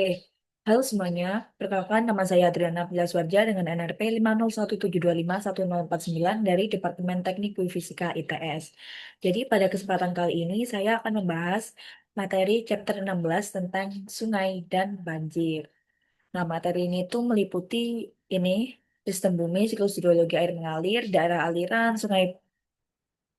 Oke, halo semuanya. Perkenalkan, nama saya Adriana Pilaswarja dengan NRP 50172510049 dari Departemen Teknik Fisika ITS. Jadi pada kesempatan kali ini saya akan membahas materi chapter 16 tentang sungai dan banjir. Nah, materi ini tuh meliputi ini sistem bumi, siklus hidrologi air mengalir, daerah aliran, sungai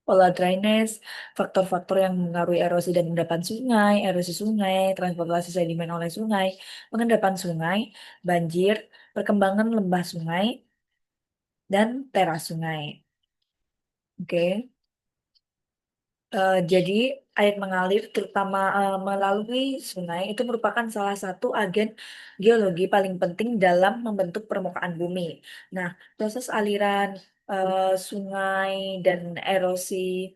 pola drainase, faktor-faktor yang mengaruhi erosi dan endapan sungai, erosi sungai, transportasi sedimen oleh sungai, pengendapan sungai, banjir, perkembangan lembah sungai, dan teras sungai. Oke. Jadi air mengalir terutama melalui sungai itu merupakan salah satu agen geologi paling penting dalam membentuk permukaan bumi. Nah, proses aliran sungai dan erosi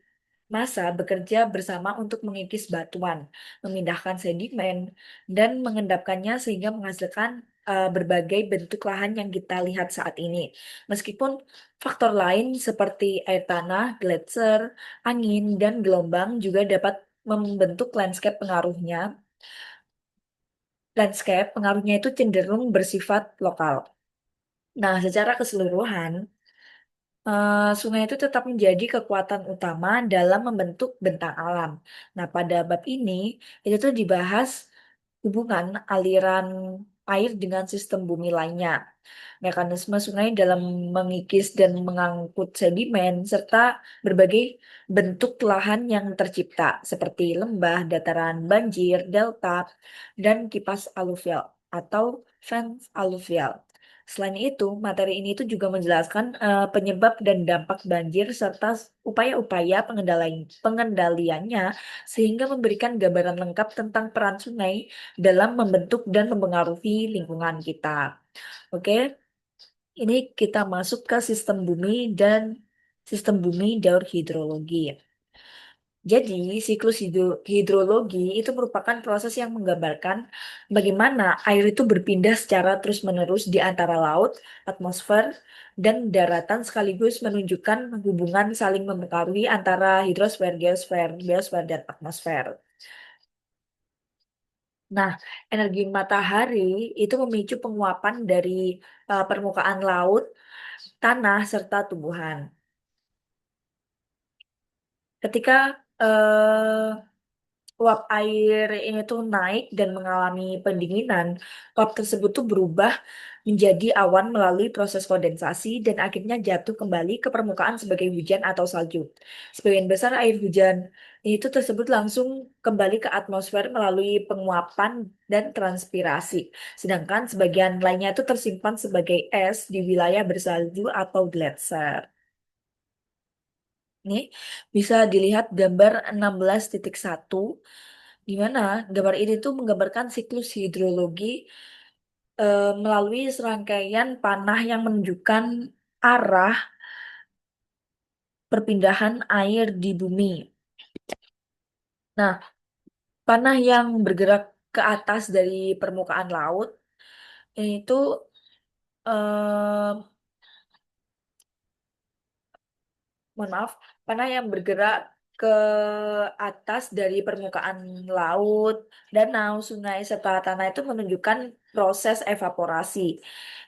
massa bekerja bersama untuk mengikis batuan, memindahkan sedimen, dan mengendapkannya sehingga menghasilkan berbagai bentuk lahan yang kita lihat saat ini. Meskipun faktor lain seperti air tanah, gletser, angin, dan gelombang juga dapat membentuk landscape pengaruhnya itu cenderung bersifat lokal. Nah, secara keseluruhan, sungai itu tetap menjadi kekuatan utama dalam membentuk bentang alam. Nah, pada bab ini, itu tuh dibahas hubungan aliran air dengan sistem bumi lainnya, mekanisme sungai dalam mengikis dan mengangkut sedimen, serta berbagai bentuk lahan yang tercipta, seperti lembah, dataran, banjir, delta, dan kipas aluvial atau fans aluvial. Selain itu, materi ini itu juga menjelaskan penyebab dan dampak banjir serta upaya-upaya pengendaliannya sehingga memberikan gambaran lengkap tentang peran sungai dalam membentuk dan mempengaruhi lingkungan kita. Oke, ini kita masuk ke sistem bumi daur hidrologi. Jadi, siklus hidrologi itu merupakan proses yang menggambarkan bagaimana air itu berpindah secara terus-menerus di antara laut, atmosfer, dan daratan sekaligus menunjukkan hubungan saling mempengaruhi antara hidrosfer, biosfer, dan atmosfer. Nah, energi matahari itu memicu penguapan dari permukaan laut, tanah, serta tumbuhan. Ketika uap air ini tuh naik dan mengalami pendinginan, uap tersebut tuh berubah menjadi awan melalui proses kondensasi dan akhirnya jatuh kembali ke permukaan sebagai hujan atau salju. Sebagian besar air hujan itu tersebut langsung kembali ke atmosfer melalui penguapan dan transpirasi. Sedangkan sebagian lainnya itu tersimpan sebagai es di wilayah bersalju atau gletser. Ini bisa dilihat gambar 16.1, di mana gambar ini tuh menggambarkan siklus hidrologi melalui serangkaian panah yang menunjukkan arah perpindahan air di bumi. Nah, panah yang bergerak ke atas dari permukaan laut itu eh, mohon maaf, panah yang bergerak ke atas dari permukaan laut, danau, sungai, serta tanah itu menunjukkan proses evaporasi,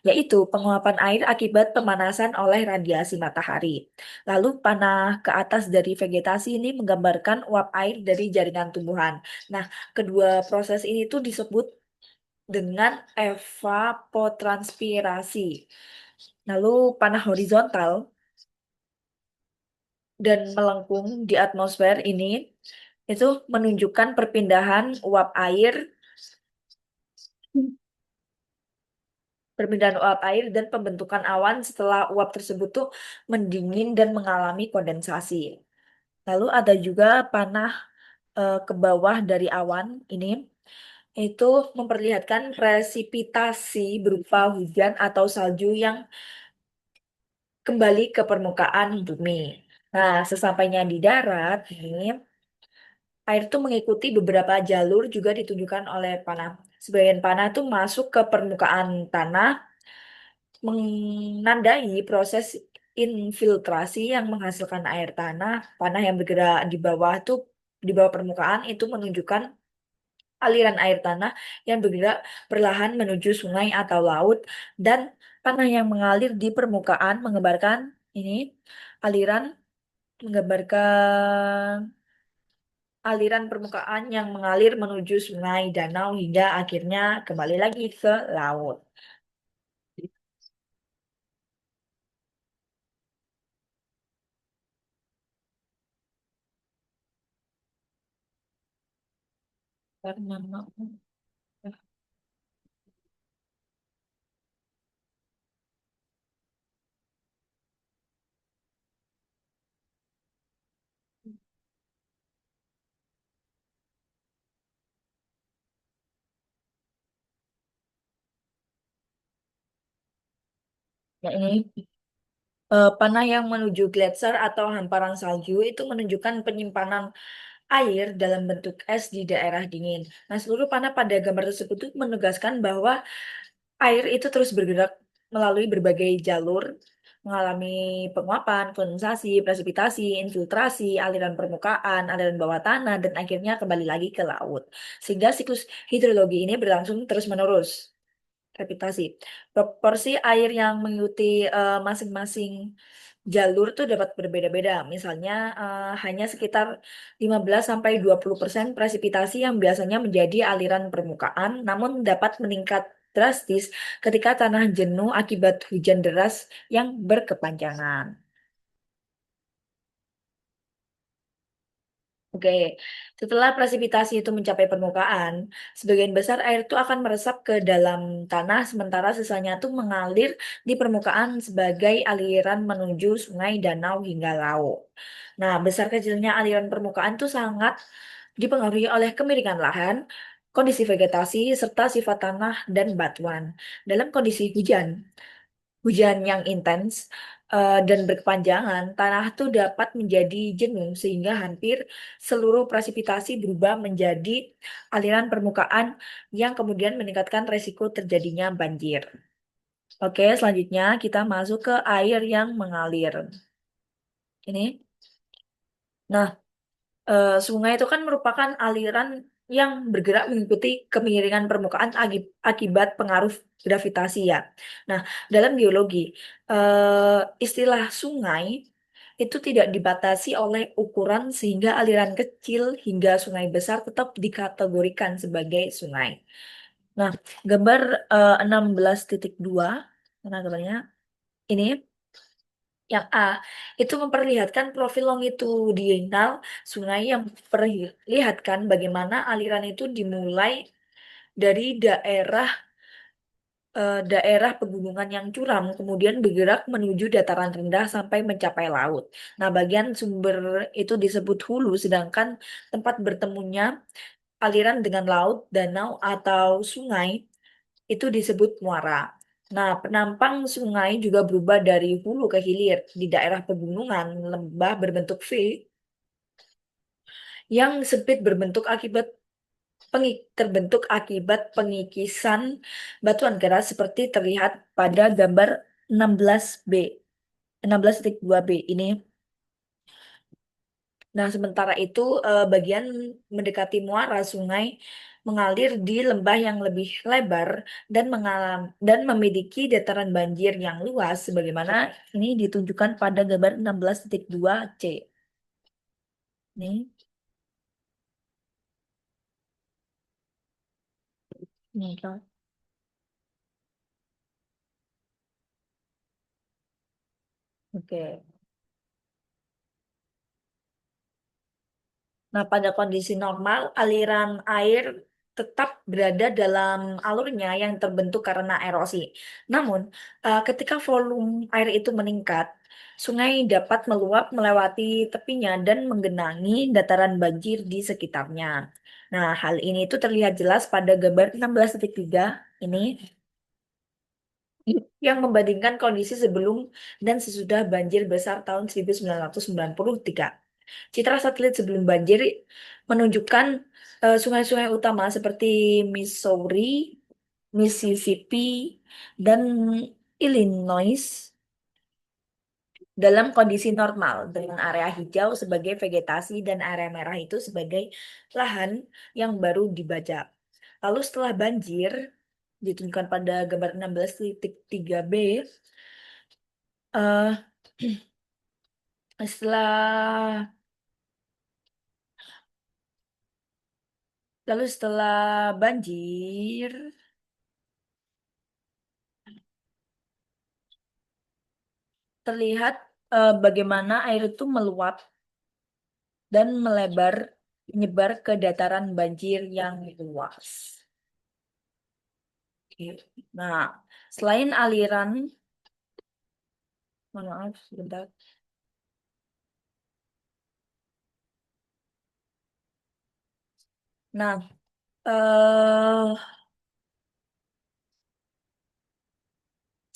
yaitu penguapan air akibat pemanasan oleh radiasi matahari. Lalu panah ke atas dari vegetasi ini menggambarkan uap air dari jaringan tumbuhan. Nah, kedua proses ini tuh disebut dengan evapotranspirasi. Lalu panah horizontal dan melengkung di atmosfer ini itu menunjukkan perpindahan uap air dan pembentukan awan setelah uap tersebut tuh mendingin dan mengalami kondensasi. Lalu ada juga panah ke bawah dari awan ini itu memperlihatkan presipitasi berupa hujan atau salju yang kembali ke permukaan bumi. Nah, sesampainya di darat ini air itu mengikuti beberapa jalur juga ditunjukkan oleh panah. Sebagian panah itu masuk ke permukaan tanah, menandai proses infiltrasi yang menghasilkan air tanah. Panah yang bergerak di bawah permukaan itu menunjukkan aliran air tanah yang bergerak perlahan menuju sungai atau laut, dan tanah yang mengalir di permukaan ini aliran menggambarkan aliran permukaan yang mengalir menuju sungai, danau, hingga akhirnya kembali lagi ke laut. Karena ini panah yang menuju gletser atau hamparan salju itu menunjukkan penyimpanan air dalam bentuk es di daerah dingin. Nah, seluruh panah pada gambar tersebut itu menegaskan bahwa air itu terus bergerak melalui berbagai jalur, mengalami penguapan, kondensasi, presipitasi, infiltrasi, aliran permukaan, aliran bawah tanah, dan akhirnya kembali lagi ke laut. Sehingga siklus hidrologi ini berlangsung terus-menerus. Gravitasi. Proporsi air yang mengikuti masing-masing jalur tuh dapat berbeda-beda. Misalnya hanya sekitar 15-20% presipitasi yang biasanya menjadi aliran permukaan, namun dapat meningkat drastis ketika tanah jenuh akibat hujan deras yang berkepanjangan. Oke, setelah presipitasi itu mencapai permukaan, sebagian besar air itu akan meresap ke dalam tanah, sementara sisanya itu mengalir di permukaan sebagai aliran menuju sungai, danau, hingga laut. Nah, besar kecilnya aliran permukaan itu sangat dipengaruhi oleh kemiringan lahan, kondisi vegetasi, serta sifat tanah dan batuan. Dalam kondisi hujan yang intens dan berkepanjangan, tanah tuh dapat menjadi jenuh sehingga hampir seluruh presipitasi berubah menjadi aliran permukaan yang kemudian meningkatkan resiko terjadinya banjir. Oke, selanjutnya kita masuk ke air yang mengalir. Ini. Nah, sungai itu kan merupakan aliran yang bergerak mengikuti kemiringan permukaan akibat pengaruh gravitasi ya. Nah, dalam geologi, istilah sungai itu tidak dibatasi oleh ukuran sehingga aliran kecil hingga sungai besar tetap dikategorikan sebagai sungai. Nah, gambar 16.2, mana gambarnya? Ini yang A itu memperlihatkan profil longitudinal sungai yang memperlihatkan bagaimana aliran itu dimulai dari daerah pegunungan yang curam, kemudian bergerak menuju dataran rendah sampai mencapai laut. Nah, bagian sumber itu disebut hulu, sedangkan tempat bertemunya aliran dengan laut, danau, atau sungai itu disebut muara. Nah, penampang sungai juga berubah dari hulu ke hilir. Di daerah pegunungan, lembah berbentuk V yang sempit terbentuk akibat pengikisan batuan keras seperti terlihat pada gambar 16B. 16.2b ini. Nah, sementara itu bagian mendekati muara sungai mengalir di lembah yang lebih lebar dan memiliki dataran banjir yang luas sebagaimana ini ditunjukkan pada gambar 16.2c. Nih, nih Kak. Oke. Nah, pada kondisi normal, aliran air tetap berada dalam alurnya yang terbentuk karena erosi. Namun, ketika volume air itu meningkat, sungai dapat meluap melewati tepinya dan menggenangi dataran banjir di sekitarnya. Nah, hal ini itu terlihat jelas pada gambar 16.3 ini yang membandingkan kondisi sebelum dan sesudah banjir besar tahun 1993. Citra satelit sebelum banjir menunjukkan sungai-sungai utama seperti Missouri, Mississippi, dan Illinois dalam kondisi normal dengan area hijau sebagai vegetasi dan area merah itu sebagai lahan yang baru dibajak. Lalu setelah banjir, ditunjukkan pada gambar 16.3b, eh setelah setelah banjir terlihat bagaimana air itu meluap dan menyebar ke dataran banjir yang luas. Oke. Nah, selain aliran, mohon maaf, sebentar. Nah, eh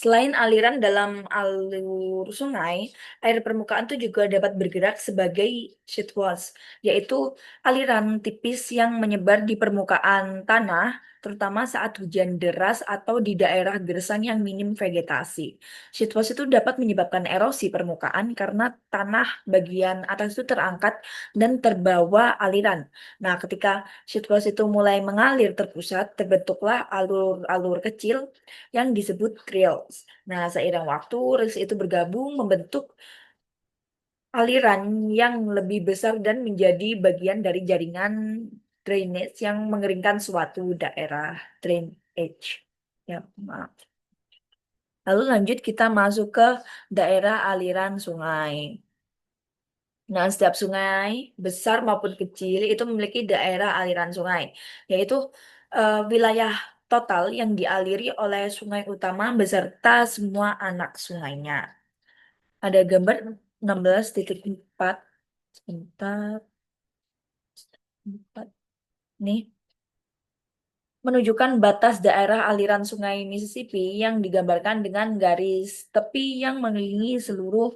selain aliran dalam alur sungai, air permukaan itu juga dapat bergerak sebagai sheetwash, yaitu aliran tipis yang menyebar di permukaan tanah, terutama saat hujan deras atau di daerah gersang yang minim vegetasi. Sheetwash itu dapat menyebabkan erosi permukaan karena tanah bagian atas itu terangkat dan terbawa aliran. Nah, ketika sheetwash itu mulai mengalir terpusat, terbentuklah alur-alur kecil yang disebut grills. Nah, seiring waktu, reels itu bergabung membentuk aliran yang lebih besar dan menjadi bagian dari jaringan drainage yang mengeringkan suatu daerah drainage. Ya, maaf. Lalu lanjut kita masuk ke daerah aliran sungai. Nah, setiap sungai, besar maupun kecil, itu memiliki daerah aliran sungai, yaitu wilayah total yang dialiri oleh sungai utama beserta semua anak sungainya. Ada gambar 16.4. Sebentar, 4. Nih, menunjukkan batas daerah aliran sungai Mississippi yang digambarkan dengan garis tepi yang mengelilingi seluruh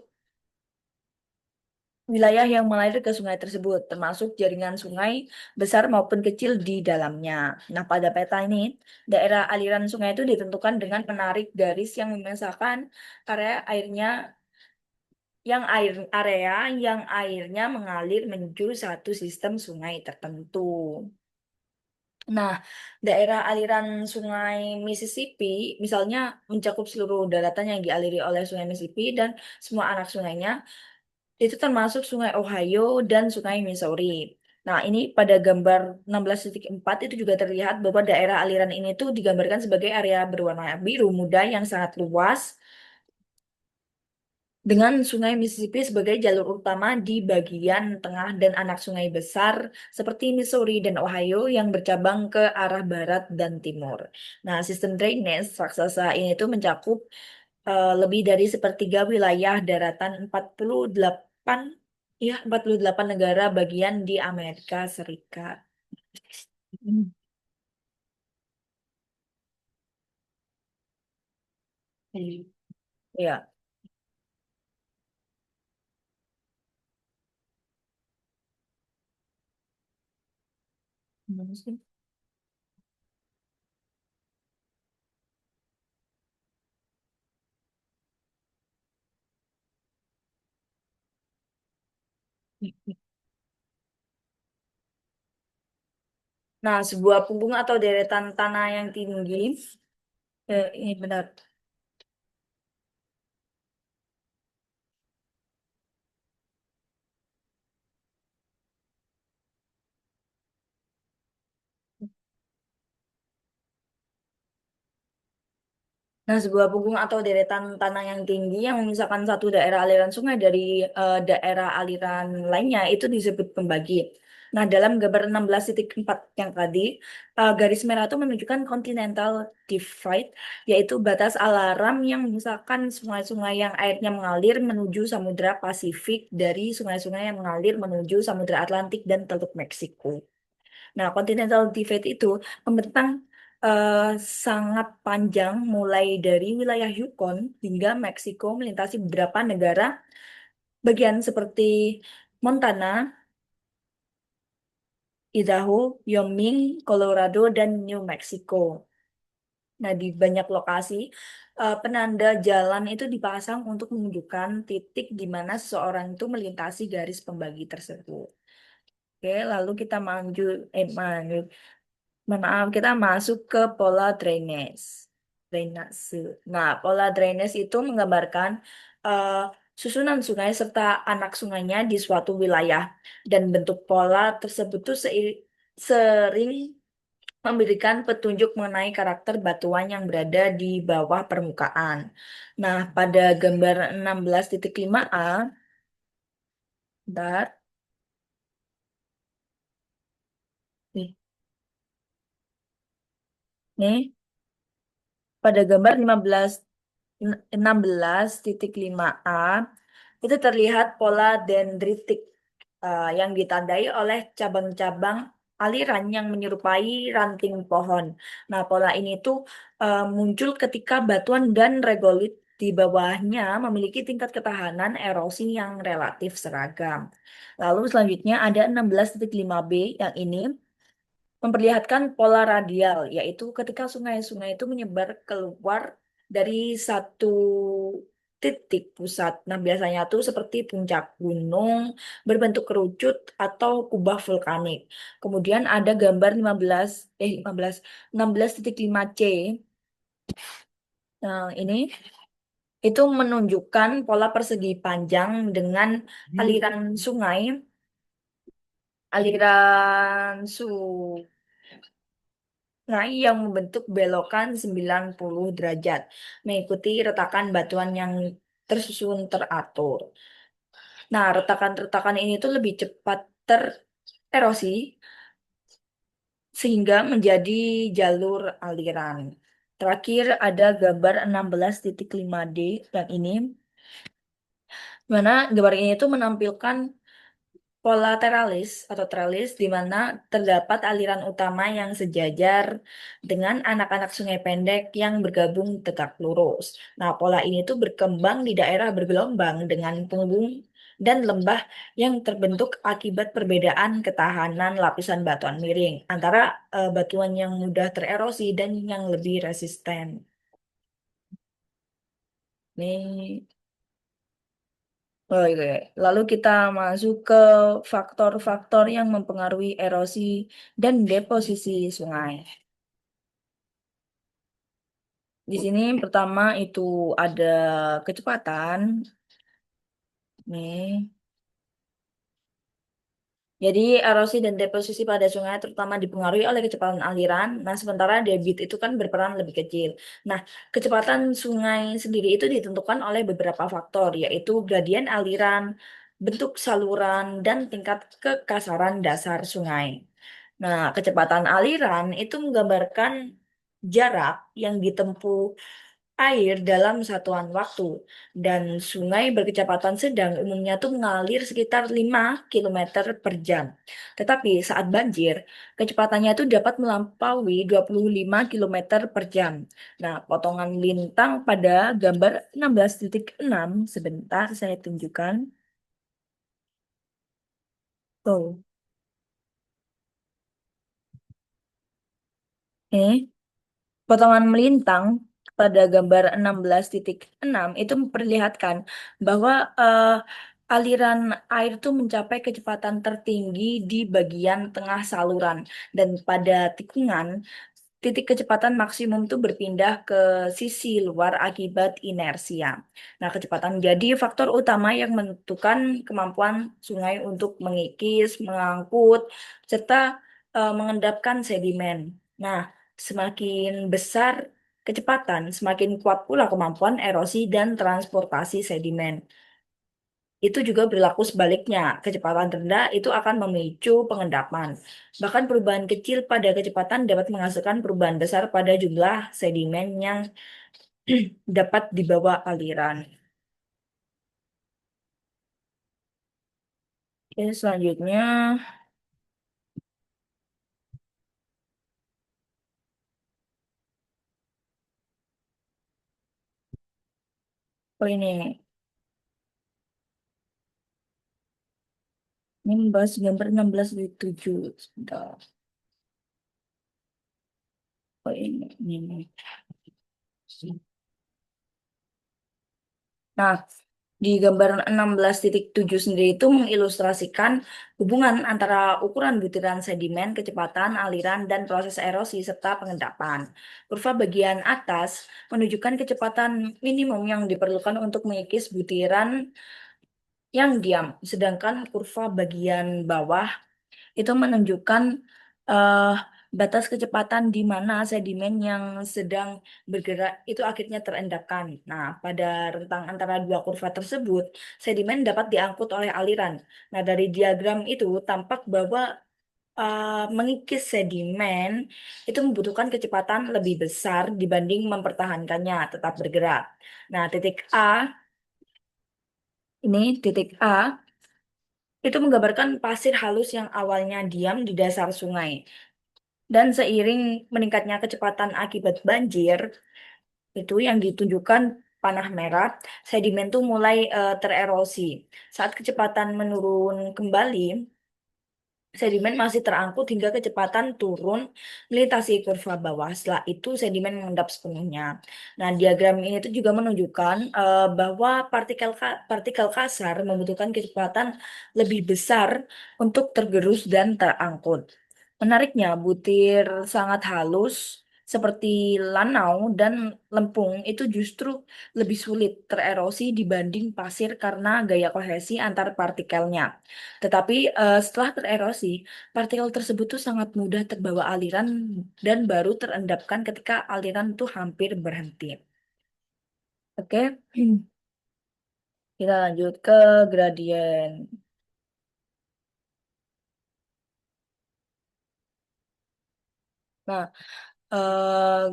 wilayah yang mengalir ke sungai tersebut, termasuk jaringan sungai besar maupun kecil di dalamnya. Nah, pada peta ini, daerah aliran sungai itu ditentukan dengan menarik garis yang memisahkan area airnya area yang airnya mengalir menuju satu sistem sungai tertentu. Nah, daerah aliran sungai Mississippi misalnya mencakup seluruh daratan yang dialiri oleh sungai Mississippi dan semua anak sungainya. Itu termasuk Sungai Ohio dan Sungai Missouri. Nah, ini pada gambar 16.4 itu juga terlihat bahwa daerah aliran ini tuh digambarkan sebagai area berwarna biru muda yang sangat luas dengan Sungai Mississippi sebagai jalur utama di bagian tengah dan anak sungai besar seperti Missouri dan Ohio yang bercabang ke arah barat dan timur. Nah, sistem drainase raksasa ini tuh mencakup lebih dari sepertiga wilayah daratan 48, ya 48 negara bagian di Amerika Serikat. Hmm. Ya, gimana sih? Nah, sebuah punggung atau deretan tanah yang tinggi, ini benar. Nah, sebuah punggung atau deretan tanah yang tinggi yang memisahkan satu daerah aliran sungai dari daerah aliran lainnya itu disebut pembagi. Nah, dalam gambar 16.4 yang tadi, garis merah itu menunjukkan continental divide, yaitu batas alarm yang memisahkan sungai-sungai yang airnya mengalir menuju Samudra Pasifik dari sungai-sungai yang mengalir menuju Samudra Atlantik dan Teluk Meksiko. Nah, continental divide itu membentang eh, sangat panjang mulai dari wilayah Yukon hingga Meksiko melintasi beberapa negara bagian seperti Montana, Idaho, Wyoming, Colorado, dan New Mexico. Nah, di banyak lokasi, penanda jalan itu dipasang untuk menunjukkan titik di mana seseorang itu melintasi garis pembagi tersebut. Oke, lalu kita maju, maaf, kita masuk ke pola drainase. Drainase. Nah, pola drainase itu menggambarkan eh, susunan sungai serta anak sungainya di suatu wilayah. Dan bentuk pola tersebut tuh sering memberikan petunjuk mengenai karakter batuan yang berada di bawah permukaan. Nah, pada gambar 16.5a, bentar, nih, nih, pada gambar 16.5a itu terlihat pola dendritik yang ditandai oleh cabang-cabang aliran yang menyerupai ranting pohon. Nah, pola ini tuh muncul ketika batuan dan regolit di bawahnya memiliki tingkat ketahanan erosi yang relatif seragam. Lalu selanjutnya ada 16.5b yang ini memperlihatkan pola radial, yaitu ketika sungai-sungai itu menyebar keluar dari satu titik pusat. Nah, biasanya tuh seperti puncak gunung berbentuk kerucut atau kubah vulkanik. Kemudian ada gambar 16.5c. Nah, ini itu menunjukkan pola persegi panjang dengan aliran sungai, aliran sungai yang membentuk belokan 90 derajat, mengikuti retakan batuan yang tersusun teratur. Nah, retakan-retakan ini tuh lebih cepat tererosi sehingga menjadi jalur aliran. Terakhir ada gambar 16.5d yang ini, mana gambar ini tuh menampilkan pola teralis atau tralis di mana terdapat aliran utama yang sejajar dengan anak-anak sungai pendek yang bergabung tegak lurus. Nah, pola ini tuh berkembang di daerah bergelombang dengan punggung dan lembah yang terbentuk akibat perbedaan ketahanan lapisan batuan miring antara batuan yang mudah tererosi dan yang lebih resisten. Nih, oke. Lalu kita masuk ke faktor-faktor yang mempengaruhi erosi dan deposisi sungai. Di sini pertama itu ada kecepatan. Nih. Jadi erosi dan deposisi pada sungai terutama dipengaruhi oleh kecepatan aliran. Nah, sementara debit itu kan berperan lebih kecil. Nah, kecepatan sungai sendiri itu ditentukan oleh beberapa faktor, yaitu gradien aliran, bentuk saluran, dan tingkat kekasaran dasar sungai. Nah, kecepatan aliran itu menggambarkan jarak yang ditempuh air dalam satuan waktu dan sungai berkecepatan sedang umumnya tuh mengalir sekitar 5 km per jam. Tetapi saat banjir, kecepatannya itu dapat melampaui 25 km per jam. Nah, potongan lintang pada gambar 16.6 sebentar saya tunjukkan. Tuh, ini potongan melintang pada gambar 16.6 itu memperlihatkan bahwa aliran air itu mencapai kecepatan tertinggi di bagian tengah saluran dan pada tikungan titik kecepatan maksimum itu berpindah ke sisi luar akibat inersia. Nah, kecepatan jadi faktor utama yang menentukan kemampuan sungai untuk mengikis, mengangkut, serta mengendapkan sedimen. Nah, semakin besar kecepatan, semakin kuat pula kemampuan erosi dan transportasi sedimen. Itu juga berlaku sebaliknya. Kecepatan rendah itu akan memicu pengendapan. Bahkan perubahan kecil pada kecepatan dapat menghasilkan perubahan besar pada jumlah sedimen yang dapat dibawa aliran. Oke, selanjutnya, oh ini membahas gambar 16.7. Sebentar. Oh ini. Nah, di gambar 16.7 sendiri itu mengilustrasikan hubungan antara ukuran butiran sedimen, kecepatan, aliran, dan proses erosi serta pengendapan. Kurva bagian atas menunjukkan kecepatan minimum yang diperlukan untuk mengikis butiran yang diam, sedangkan kurva bagian bawah itu menunjukkan eh, batas kecepatan di mana sedimen yang sedang bergerak itu akhirnya terendapkan. Nah, pada rentang antara dua kurva tersebut, sedimen dapat diangkut oleh aliran. Nah, dari diagram itu tampak bahwa mengikis sedimen itu membutuhkan kecepatan lebih besar dibanding mempertahankannya tetap bergerak. Nah, titik A itu menggambarkan pasir halus yang awalnya diam di dasar sungai. Dan seiring meningkatnya kecepatan akibat banjir, itu yang ditunjukkan panah merah, sedimen itu mulai tererosi. Saat kecepatan menurun kembali, sedimen masih terangkut hingga kecepatan turun melintasi kurva bawah. Setelah itu sedimen mengendap sepenuhnya. Nah, diagram ini itu juga menunjukkan bahwa partikel kasar membutuhkan kecepatan lebih besar untuk tergerus dan terangkut. Menariknya, butir sangat halus seperti lanau dan lempung itu justru lebih sulit tererosi dibanding pasir karena gaya kohesi antar partikelnya. Tetapi setelah tererosi, partikel tersebut tuh sangat mudah terbawa aliran dan baru terendapkan ketika aliran tuh hampir berhenti. Oke, kita lanjut ke gradien. Nah,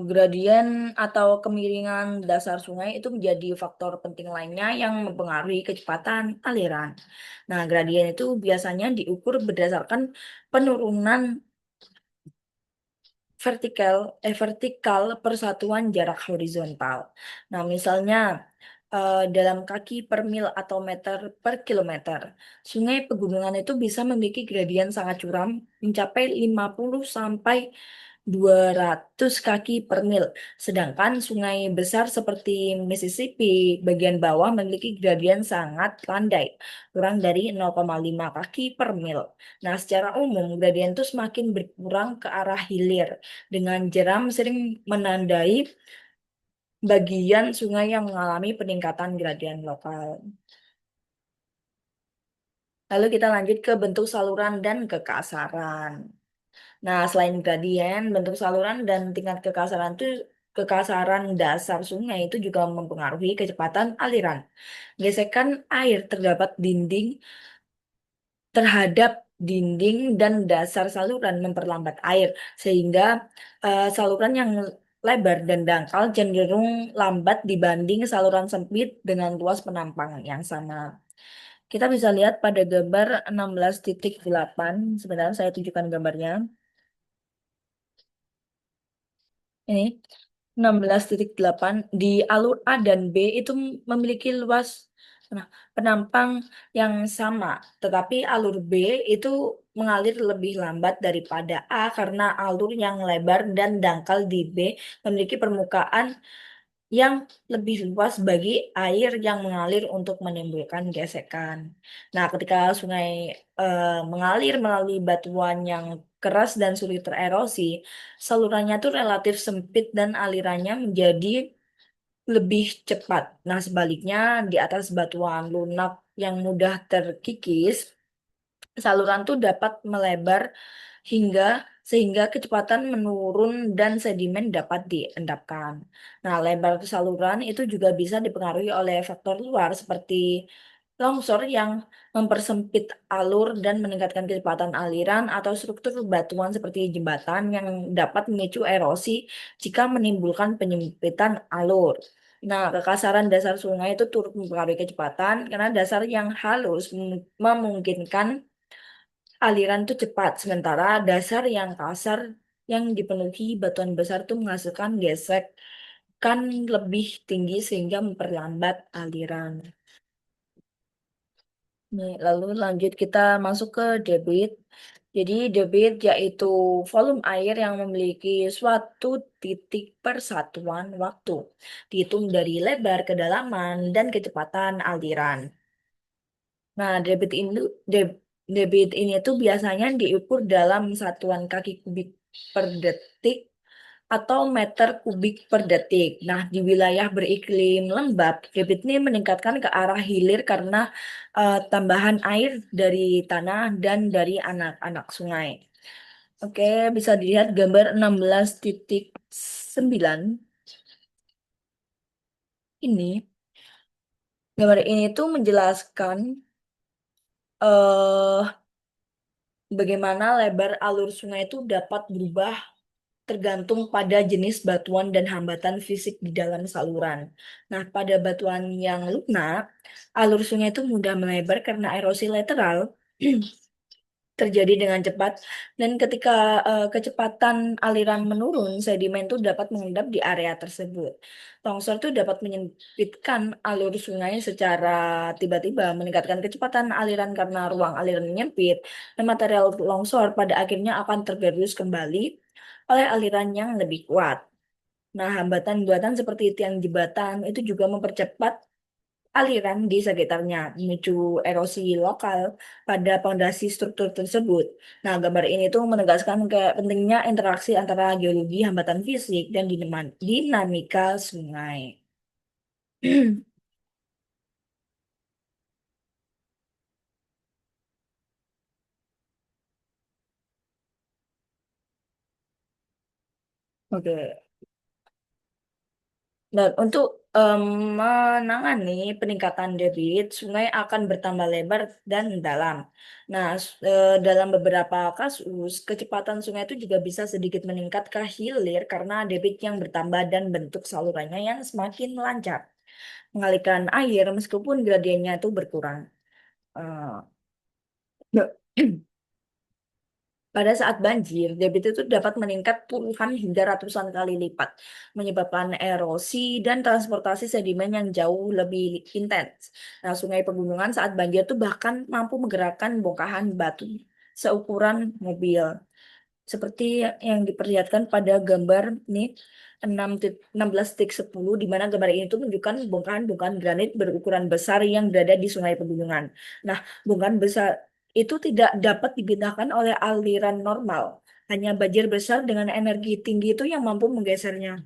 gradien atau kemiringan dasar sungai itu menjadi faktor penting lainnya yang mempengaruhi kecepatan aliran. Nah, gradien itu biasanya diukur berdasarkan penurunan vertikal persatuan jarak horizontal. Nah, misalnya dalam kaki per mil atau meter per kilometer, sungai pegunungan itu bisa memiliki gradien sangat curam mencapai 50 sampai 200 kaki per mil. Sedangkan sungai besar seperti Mississippi bagian bawah memiliki gradien sangat landai, kurang dari 0,5 kaki per mil. Nah, secara umum gradien itu semakin berkurang ke arah hilir dengan jeram sering menandai bagian sungai yang mengalami peningkatan gradien lokal. Lalu kita lanjut ke bentuk saluran dan kekasaran. Nah, selain gradien, bentuk saluran dan tingkat kekasaran dasar sungai itu juga mempengaruhi kecepatan aliran. Gesekan air terhadap dinding dan dasar saluran memperlambat air sehingga saluran yang lebar dan dangkal cenderung lambat dibanding saluran sempit dengan luas penampang yang sama. Kita bisa lihat pada gambar 16.8. Sebentar saya tunjukkan gambarnya. Ini 16.8 di alur A dan B itu memiliki luas penampang yang sama, tetapi alur B itu mengalir lebih lambat daripada A karena alur yang lebar dan dangkal di B memiliki permukaan yang lebih luas bagi air yang mengalir untuk menimbulkan gesekan. Nah, ketika sungai mengalir melalui batuan yang keras dan sulit tererosi, salurannya tuh relatif sempit dan alirannya menjadi lebih cepat. Nah, sebaliknya di atas batuan lunak yang mudah terkikis, saluran tuh dapat melebar hingga sehingga kecepatan menurun dan sedimen dapat diendapkan. Nah, lebar saluran itu juga bisa dipengaruhi oleh faktor luar seperti longsor yang mempersempit alur dan meningkatkan kecepatan aliran atau struktur batuan seperti jembatan yang dapat memicu erosi jika menimbulkan penyempitan alur. Nah, kekasaran dasar sungai itu turut mempengaruhi kecepatan karena dasar yang halus memungkinkan aliran itu cepat, sementara dasar yang kasar yang dipenuhi batuan besar itu menghasilkan gesekan lebih tinggi sehingga memperlambat aliran. Nih, lalu lanjut kita masuk ke debit. Jadi debit yaitu volume air yang memiliki suatu titik persatuan waktu, dihitung dari lebar, kedalaman, dan kecepatan aliran. Nah, debit ini tuh biasanya diukur dalam satuan kaki kubik per detik atau meter kubik per detik. Nah, di wilayah beriklim lembab, debit ini meningkatkan ke arah hilir karena tambahan air dari tanah dan dari anak-anak sungai. Oke, bisa dilihat gambar 16.9 ini. Gambar ini tuh menjelaskan eh bagaimana lebar alur sungai itu dapat berubah tergantung pada jenis batuan dan hambatan fisik di dalam saluran. Nah, pada batuan yang lunak, alur sungai itu mudah melebar karena erosi lateral terjadi dengan cepat, dan ketika kecepatan aliran menurun, sedimen itu dapat mengendap di area tersebut. Longsor itu dapat menyempitkan alur sungai secara tiba-tiba, meningkatkan kecepatan aliran karena ruang aliran menyempit, dan material longsor pada akhirnya akan tergerus kembali oleh aliran yang lebih kuat. Nah, hambatan buatan seperti tiang jembatan itu juga mempercepat aliran di sekitarnya, memicu erosi lokal pada pondasi struktur tersebut. Nah, gambar ini tuh menegaskan ke pentingnya interaksi antara geologi, hambatan fisik, dan dinamika sungai. Oke. Dan untuk em, menangani peningkatan debit, sungai akan bertambah lebar dan dalam. Nah, dalam beberapa kasus, kecepatan sungai itu juga bisa sedikit meningkat ke hilir karena debit yang bertambah dan bentuk salurannya yang semakin lancar, mengalirkan air meskipun gradiennya itu berkurang. Eh, Pada saat banjir, debit itu dapat meningkat puluhan hingga ratusan kali lipat, menyebabkan erosi dan transportasi sedimen yang jauh lebih intens. Nah, sungai pegunungan saat banjir itu bahkan mampu menggerakkan bongkahan batu seukuran mobil. Seperti yang diperlihatkan pada gambar ini 16.10, di mana gambar ini tuh menunjukkan bongkahan-bongkahan granit berukuran besar yang berada di sungai pegunungan. Nah, bongkahan besar itu tidak dapat dipindahkan oleh aliran normal. Hanya banjir besar dengan energi tinggi itu yang mampu menggesernya.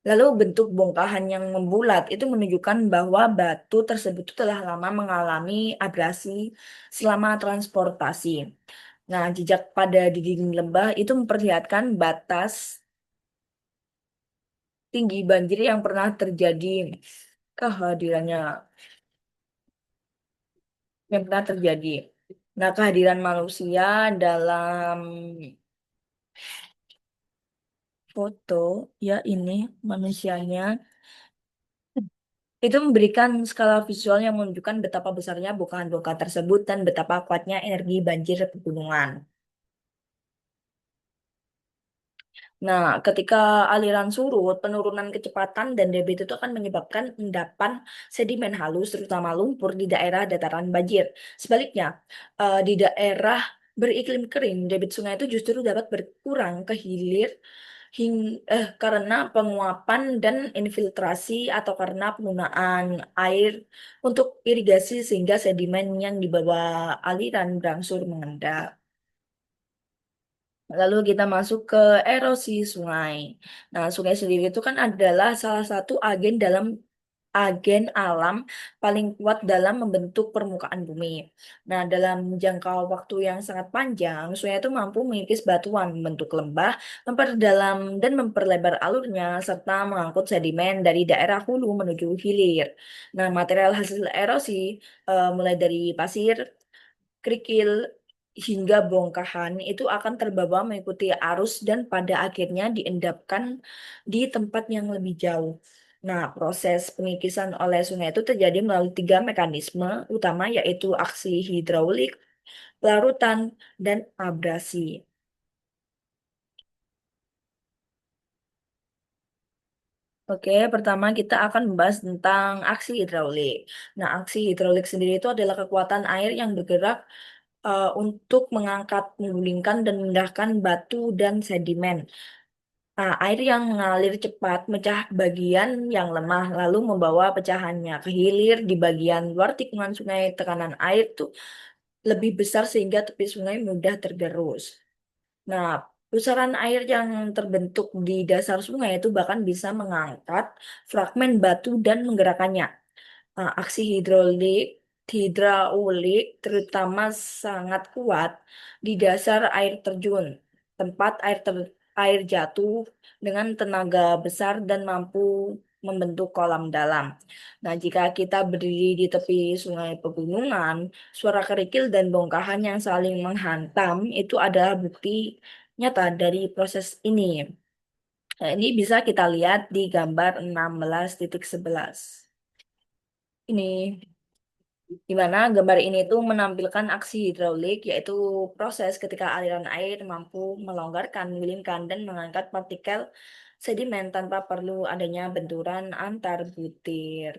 Lalu bentuk bongkahan yang membulat itu menunjukkan bahwa batu tersebut itu telah lama mengalami abrasi selama transportasi. Nah, jejak pada dinding lembah itu memperlihatkan batas tinggi banjir yang pernah terjadi, kehadirannya yang pernah terjadi. Nah, kehadiran manusia dalam foto, ya ini manusianya, itu memberikan skala visual yang menunjukkan betapa besarnya bongkahan-bongkahan tersebut dan betapa kuatnya energi banjir pegunungan. Nah, ketika aliran surut, penurunan kecepatan dan debit itu akan menyebabkan endapan sedimen halus, terutama lumpur di daerah dataran banjir. Sebaliknya, di daerah beriklim kering, debit sungai itu justru dapat berkurang ke hilir karena penguapan dan infiltrasi atau karena penggunaan air untuk irigasi sehingga sedimen yang dibawa aliran berangsur mengendap. Lalu kita masuk ke erosi sungai. Nah, sungai sendiri itu kan adalah salah satu agen alam paling kuat dalam membentuk permukaan bumi. Nah, dalam jangka waktu yang sangat panjang, sungai itu mampu mengikis batuan, membentuk lembah, memperdalam dan memperlebar alurnya, serta mengangkut sedimen dari daerah hulu menuju hilir. Nah, material hasil erosi mulai dari pasir, kerikil hingga bongkahan itu akan terbawa mengikuti arus dan pada akhirnya diendapkan di tempat yang lebih jauh. Nah, proses pengikisan oleh sungai itu terjadi melalui tiga mekanisme utama, yaitu aksi hidraulik, larutan, dan abrasi. Oke, pertama kita akan membahas tentang aksi hidraulik. Nah, aksi hidraulik sendiri itu adalah kekuatan air yang bergerak untuk mengangkat, menggulingkan, dan memindahkan batu dan sedimen. Nah, air yang mengalir cepat mecah bagian yang lemah, lalu membawa pecahannya ke hilir di bagian luar tikungan sungai. Tekanan air tuh lebih besar sehingga tepi sungai mudah tergerus. Nah, pusaran air yang terbentuk di dasar sungai itu bahkan bisa mengangkat fragmen batu dan menggerakkannya. Aksi hidraulik terutama sangat kuat di dasar air terjun, tempat air jatuh dengan tenaga besar dan mampu membentuk kolam dalam. Nah, jika kita berdiri di tepi sungai pegunungan, suara kerikil dan bongkahan yang saling menghantam itu adalah bukti nyata dari proses ini. Nah, ini bisa kita lihat di gambar 16.11. Ini di mana gambar ini tuh menampilkan aksi hidraulik, yaitu proses ketika aliran air mampu melonggarkan, menggulingkan, dan mengangkat partikel sedimen tanpa perlu adanya benturan antar butir.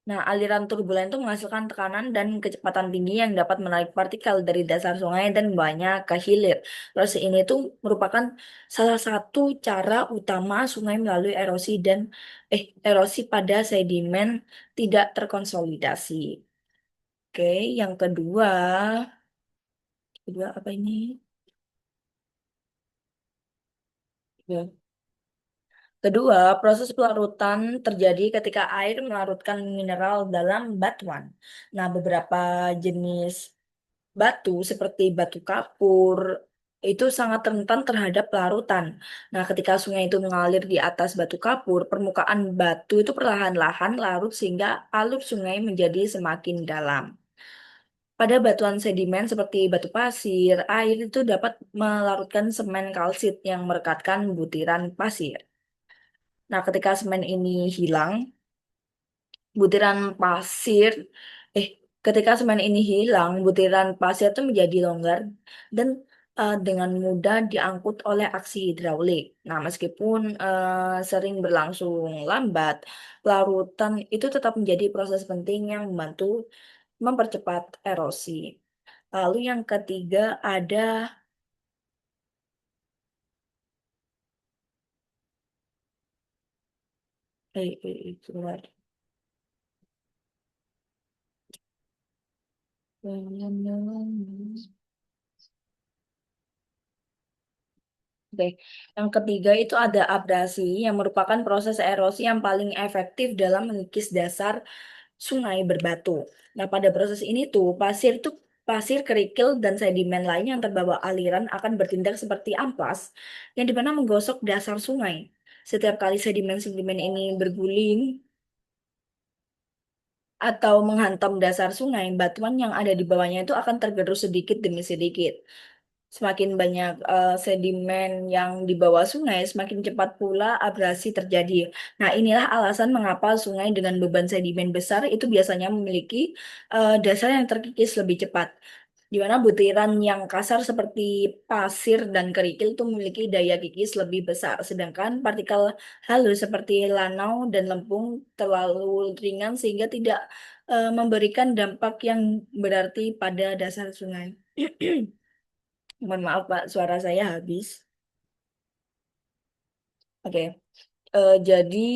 Nah, aliran turbulen itu menghasilkan tekanan dan kecepatan tinggi yang dapat menarik partikel dari dasar sungai dan membawanya ke hilir. Proses ini tuh merupakan salah satu cara utama sungai melalui erosi pada sedimen tidak terkonsolidasi. Oke, yang kedua apa ini? Ya. Kedua, proses pelarutan terjadi ketika air melarutkan mineral dalam batuan. Nah, beberapa jenis batu seperti batu kapur itu sangat rentan terhadap larutan. Nah, ketika sungai itu mengalir di atas batu kapur, permukaan batu itu perlahan-lahan larut sehingga alur sungai menjadi semakin dalam. Pada batuan sedimen seperti batu pasir, air itu dapat melarutkan semen kalsit yang merekatkan butiran pasir. Nah, ketika semen ini hilang, butiran pasir eh ketika semen ini hilang, butiran pasir itu menjadi longgar dan dengan mudah diangkut oleh aksi hidraulik. Nah, meskipun sering berlangsung lambat, pelarutan itu tetap menjadi proses penting yang membantu mempercepat erosi. Lalu yang ketiga ada keluar. Oke, yang ketiga itu ada abrasi yang merupakan proses erosi yang paling efektif dalam mengikis dasar sungai berbatu. Nah, pada proses ini tuh pasir, kerikil, dan sedimen lain yang terbawa aliran akan bertindak seperti amplas yang dimana menggosok dasar sungai. Setiap kali sedimen-sedimen ini berguling atau menghantam dasar sungai, batuan yang ada di bawahnya itu akan tergerus sedikit demi sedikit. Semakin banyak sedimen yang di bawah sungai, semakin cepat pula abrasi terjadi. Nah, inilah alasan mengapa sungai dengan beban sedimen besar itu biasanya memiliki dasar yang terkikis lebih cepat. Di mana butiran yang kasar seperti pasir dan kerikil itu memiliki daya kikis lebih besar, sedangkan partikel halus seperti lanau dan lempung terlalu ringan sehingga tidak memberikan dampak yang berarti pada dasar sungai. Mohon maaf Pak, suara saya habis. Oke, jadi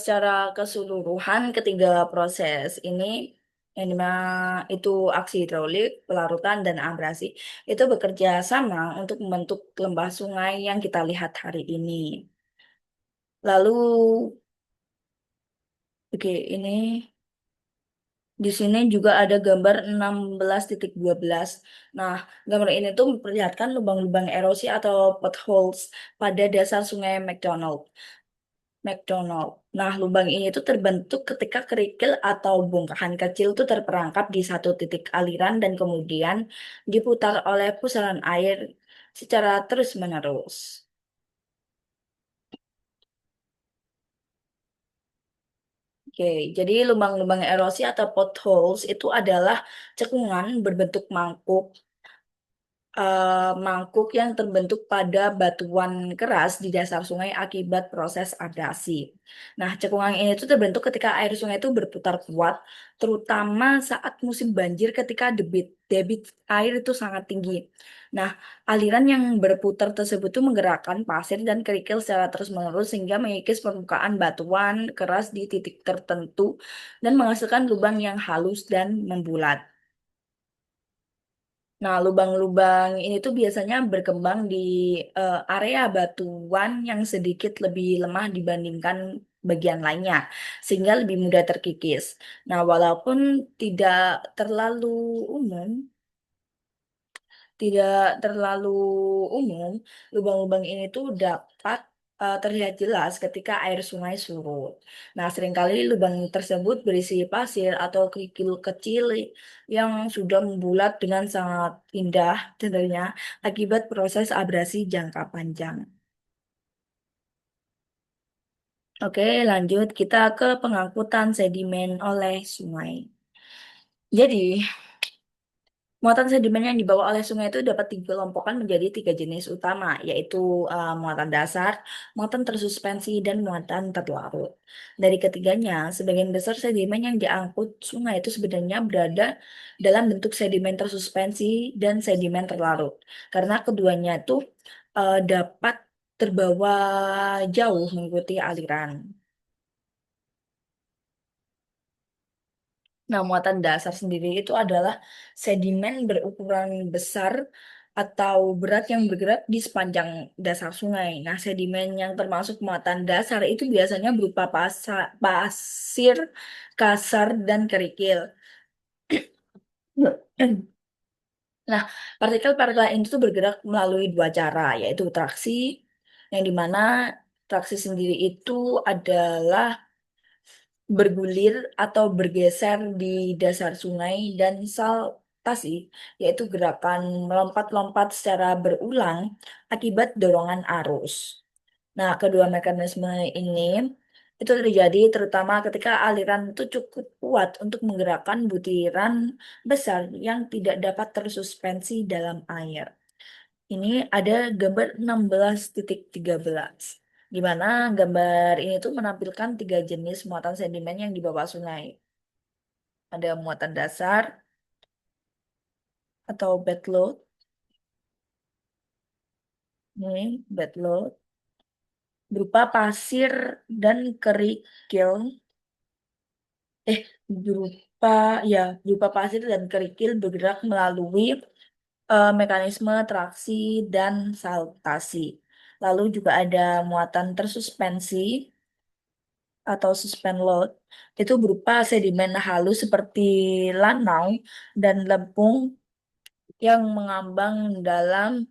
secara keseluruhan ketiga proses ini yang dimana itu aksi hidrolik, pelarutan dan abrasi itu bekerja sama untuk membentuk lembah sungai yang kita lihat hari ini. Lalu, oke, ini di sini juga ada gambar 16.12. Nah, gambar ini tuh memperlihatkan lubang-lubang erosi atau potholes pada dasar sungai McDonald. Nah, lubang ini tuh terbentuk ketika kerikil atau bongkahan kecil tuh terperangkap di satu titik aliran dan kemudian diputar oleh pusaran air secara terus-menerus. Oke, jadi lubang-lubang erosi atau potholes itu adalah cekungan berbentuk mangkuk yang terbentuk pada batuan keras di dasar sungai akibat proses abrasi. Nah, cekungan ini tuh terbentuk ketika air sungai itu berputar kuat, terutama saat musim banjir ketika debit air itu sangat tinggi. Nah, aliran yang berputar tersebut tuh menggerakkan pasir dan kerikil secara terus-menerus sehingga mengikis permukaan batuan keras di titik tertentu dan menghasilkan lubang yang halus dan membulat. Nah, lubang-lubang ini tuh biasanya berkembang di area batuan yang sedikit lebih lemah dibandingkan bagian lainnya, sehingga lebih mudah terkikis. Nah, walaupun tidak terlalu umum, tidak terlalu umum, lubang-lubang ini tuh dapat terlihat jelas ketika air sungai surut. Nah, seringkali lubang tersebut berisi pasir atau kerikil kecil yang sudah membulat dengan sangat indah tentunya akibat proses abrasi jangka panjang. Oke, lanjut kita ke pengangkutan sedimen oleh sungai. Jadi, muatan sedimen yang dibawa oleh sungai itu dapat dikelompokkan menjadi tiga jenis utama, yaitu muatan dasar, muatan tersuspensi, dan muatan terlarut. Dari ketiganya, sebagian besar sedimen yang diangkut sungai itu sebenarnya berada dalam bentuk sedimen tersuspensi dan sedimen terlarut, karena keduanya itu dapat terbawa jauh mengikuti aliran. Nah, muatan dasar sendiri itu adalah sedimen berukuran besar atau berat yang bergerak di sepanjang dasar sungai. Nah, sedimen yang termasuk muatan dasar itu biasanya berupa pasir, kasar, dan kerikil. Nah, partikel-partikel ini tuh bergerak melalui dua cara, yaitu traksi, yang dimana traksi sendiri itu adalah bergulir atau bergeser di dasar sungai dan saltasi, yaitu gerakan melompat-lompat secara berulang akibat dorongan arus. Nah, kedua mekanisme ini itu terjadi terutama ketika aliran itu cukup kuat untuk menggerakkan butiran besar yang tidak dapat tersuspensi dalam air. Ini ada gambar 16.13, di mana gambar ini tuh menampilkan tiga jenis muatan sedimen yang dibawa sungai. Ada muatan dasar atau bed load, ini bed load, berupa pasir dan kerikil, eh berupa ya berupa pasir dan kerikil bergerak melalui mekanisme traksi dan saltasi. Lalu juga ada muatan tersuspensi atau suspend load itu berupa sedimen halus seperti lanau dan lempung yang mengambang dalam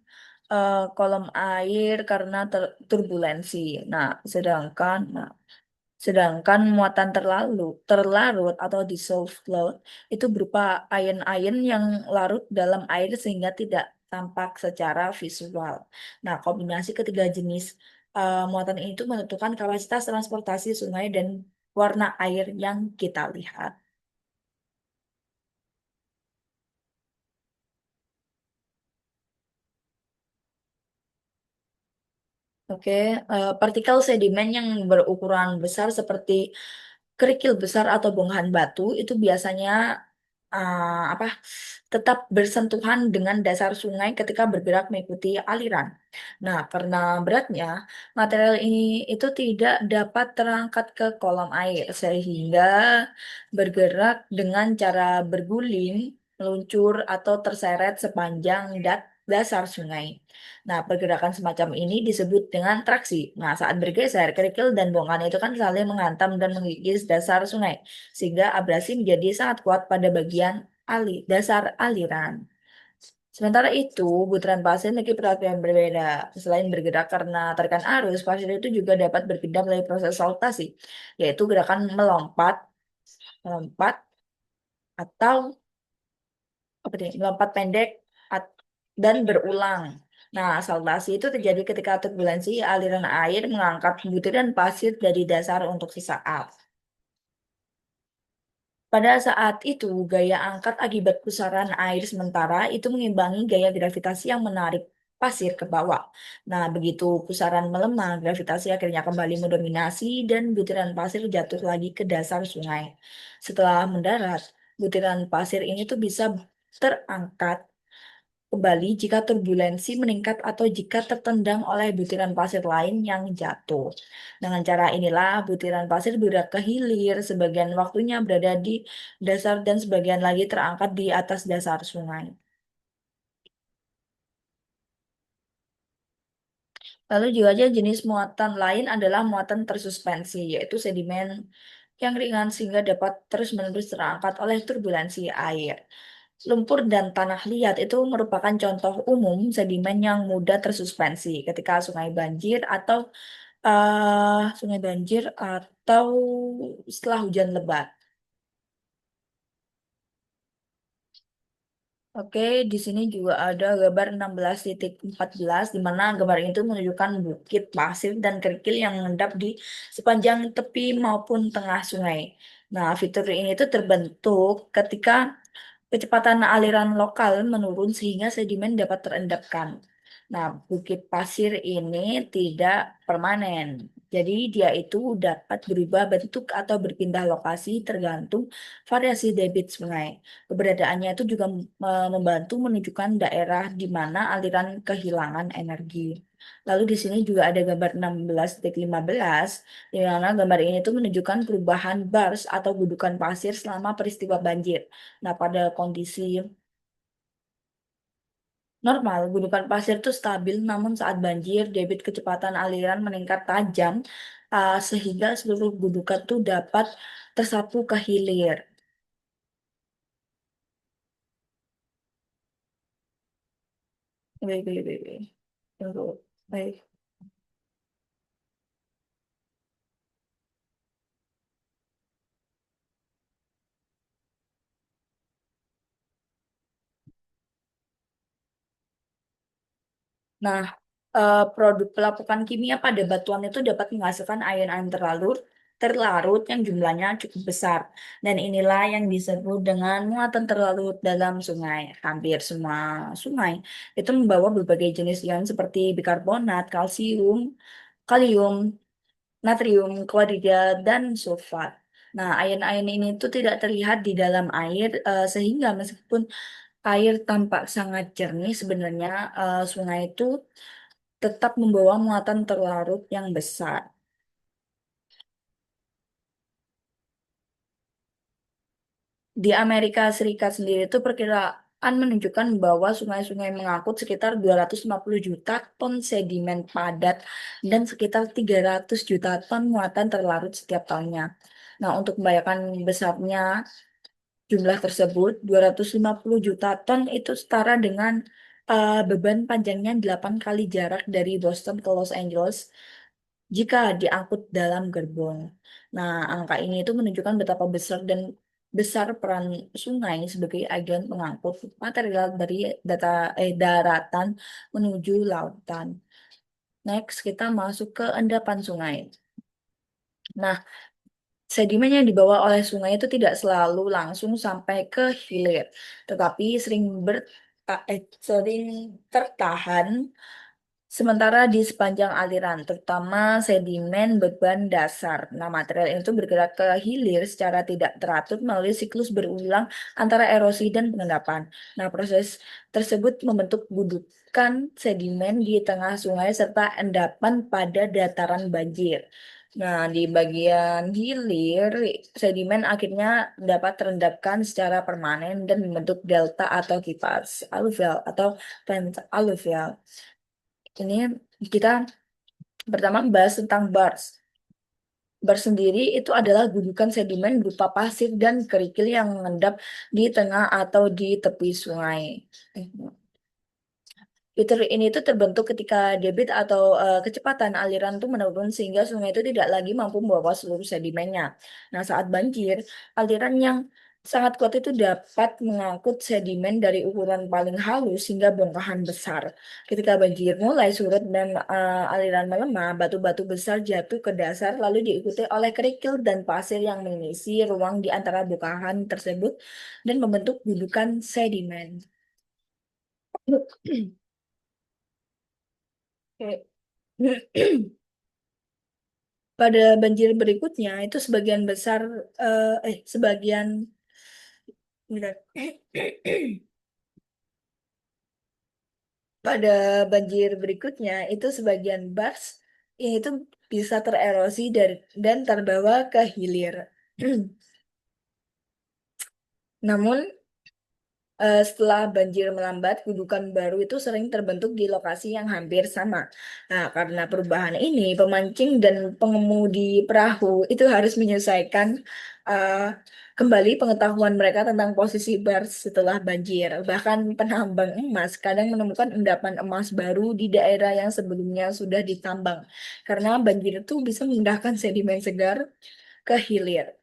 kolom air karena turbulensi. Sedangkan muatan terlarut atau dissolved load itu berupa ayen-ayen yang larut dalam air sehingga tidak tampak secara visual. Nah, kombinasi ketiga jenis muatan ini itu menentukan kapasitas transportasi sungai dan warna air yang kita lihat. Oke, partikel sedimen yang berukuran besar seperti kerikil besar atau bongkahan batu itu biasanya apa tetap bersentuhan dengan dasar sungai ketika bergerak mengikuti aliran. Nah, karena beratnya, material ini itu tidak dapat terangkat ke kolam air sehingga bergerak dengan cara berguling, meluncur atau terseret sepanjang dasar sungai. Nah, pergerakan semacam ini disebut dengan traksi. Nah, saat bergeser, kerikil dan bongkahan itu kan saling menghantam dan mengikis dasar sungai, sehingga abrasi menjadi sangat kuat pada bagian dasar aliran. Sementara itu, butiran pasir memiliki perilaku yang berbeda. Selain bergerak karena tarikan arus, pasir itu juga dapat bergerak melalui proses saltasi, yaitu gerakan melompat, melompat atau melompat pendek dan berulang. Nah, saltasi itu terjadi ketika turbulensi aliran air mengangkat butiran pasir dari dasar untuk sesaat. Pada saat itu, gaya angkat akibat pusaran air sementara itu mengimbangi gaya gravitasi yang menarik pasir ke bawah. Nah, begitu pusaran melemah, gravitasi akhirnya kembali mendominasi dan butiran pasir jatuh lagi ke dasar sungai. Setelah mendarat, butiran pasir ini tuh bisa terangkat kembali jika turbulensi meningkat atau jika tertendang oleh butiran pasir lain yang jatuh. Dengan cara inilah butiran pasir bergerak ke hilir, sebagian waktunya berada di dasar dan sebagian lagi terangkat di atas dasar sungai. Lalu juga aja jenis muatan lain adalah muatan tersuspensi, yaitu sedimen yang ringan sehingga dapat terus-menerus terangkat oleh turbulensi air. Lumpur dan tanah liat itu merupakan contoh umum sedimen yang mudah tersuspensi ketika sungai banjir atau setelah hujan lebat. Oke, di sini juga ada gambar 16,14 di mana gambar itu menunjukkan bukit pasir dan kerikil yang mengendap di sepanjang tepi maupun tengah sungai. Nah, fitur ini tuh terbentuk ketika kecepatan aliran lokal menurun sehingga sedimen dapat terendapkan. Nah, bukit pasir ini tidak permanen. Jadi dia itu dapat berubah bentuk atau berpindah lokasi tergantung variasi debit sungai. Keberadaannya itu juga membantu menunjukkan daerah di mana aliran kehilangan energi. Lalu di sini juga ada gambar 16,15 di mana gambar ini tuh menunjukkan perubahan bars atau gudukan pasir selama peristiwa banjir. Nah, pada kondisi normal, gundukan pasir itu stabil, namun saat banjir, debit kecepatan aliran meningkat tajam, sehingga seluruh gundukan itu dapat tersapu ke hilir. Baik, baik, baik, baik. Tunggu. Baik. Nah, produk pelapukan kimia pada batuan itu dapat menghasilkan ion-ion terlarut yang jumlahnya cukup besar. Dan inilah yang disebut dengan muatan terlarut dalam sungai. Hampir semua sungai itu membawa berbagai jenis ion seperti bikarbonat, kalium, natrium, klorida, dan sulfat. Nah, ion-ion ini tuh tidak terlihat di dalam air, sehingga meskipun air tampak sangat jernih, sebenarnya sungai itu tetap membawa muatan terlarut yang besar. Di Amerika Serikat sendiri itu perkiraan menunjukkan bahwa sungai-sungai mengangkut sekitar 250 juta ton sedimen padat dan sekitar 300 juta ton muatan terlarut setiap tahunnya. Nah, untuk membayangkan besarnya jumlah tersebut, 250 juta ton itu setara dengan beban panjangnya 8 kali jarak dari Boston ke Los Angeles jika diangkut dalam gerbong. Nah, angka ini itu menunjukkan betapa besar peran sungai sebagai agen pengangkut material dari daratan menuju lautan. Next, kita masuk ke endapan sungai. Nah, sedimen yang dibawa oleh sungai itu tidak selalu langsung sampai ke hilir, tetapi sering tertahan sementara di sepanjang aliran, terutama sedimen beban dasar. Nah, material itu bergerak ke hilir secara tidak teratur melalui siklus berulang antara erosi dan pengendapan. Nah, proses tersebut membentuk gundukan sedimen di tengah sungai serta endapan pada dataran banjir. Nah, di bagian hilir, sedimen akhirnya dapat terendapkan secara permanen dan membentuk delta atau kipas aluvial atau vent aluvial. Ini kita pertama bahas tentang bars. Bars sendiri itu adalah gundukan sedimen berupa pasir dan kerikil yang mengendap di tengah atau di tepi sungai. Fitur ini itu terbentuk ketika debit atau kecepatan aliran itu menurun sehingga sungai itu tidak lagi mampu membawa seluruh sedimennya. Nah, saat banjir, aliran yang sangat kuat itu dapat mengangkut sedimen dari ukuran paling halus hingga bongkahan besar. Ketika banjir mulai surut dan aliran melemah, batu-batu besar jatuh ke dasar lalu diikuti oleh kerikil dan pasir yang mengisi ruang di antara bongkahan tersebut dan membentuk gundukan sedimen. Oke. Pada banjir berikutnya itu sebagian besar sebagian bentar. Pada banjir berikutnya itu sebagian bars itu bisa tererosi dan terbawa ke hilir. Namun setelah banjir melambat, gundukan baru itu sering terbentuk di lokasi yang hampir sama. Nah, karena perubahan ini, pemancing dan pengemudi perahu itu harus menyesuaikan eh, kembali pengetahuan mereka tentang posisi bar setelah banjir. Bahkan penambang emas kadang menemukan endapan emas baru di daerah yang sebelumnya sudah ditambang. Karena banjir itu bisa memindahkan sedimen segar ke hilir.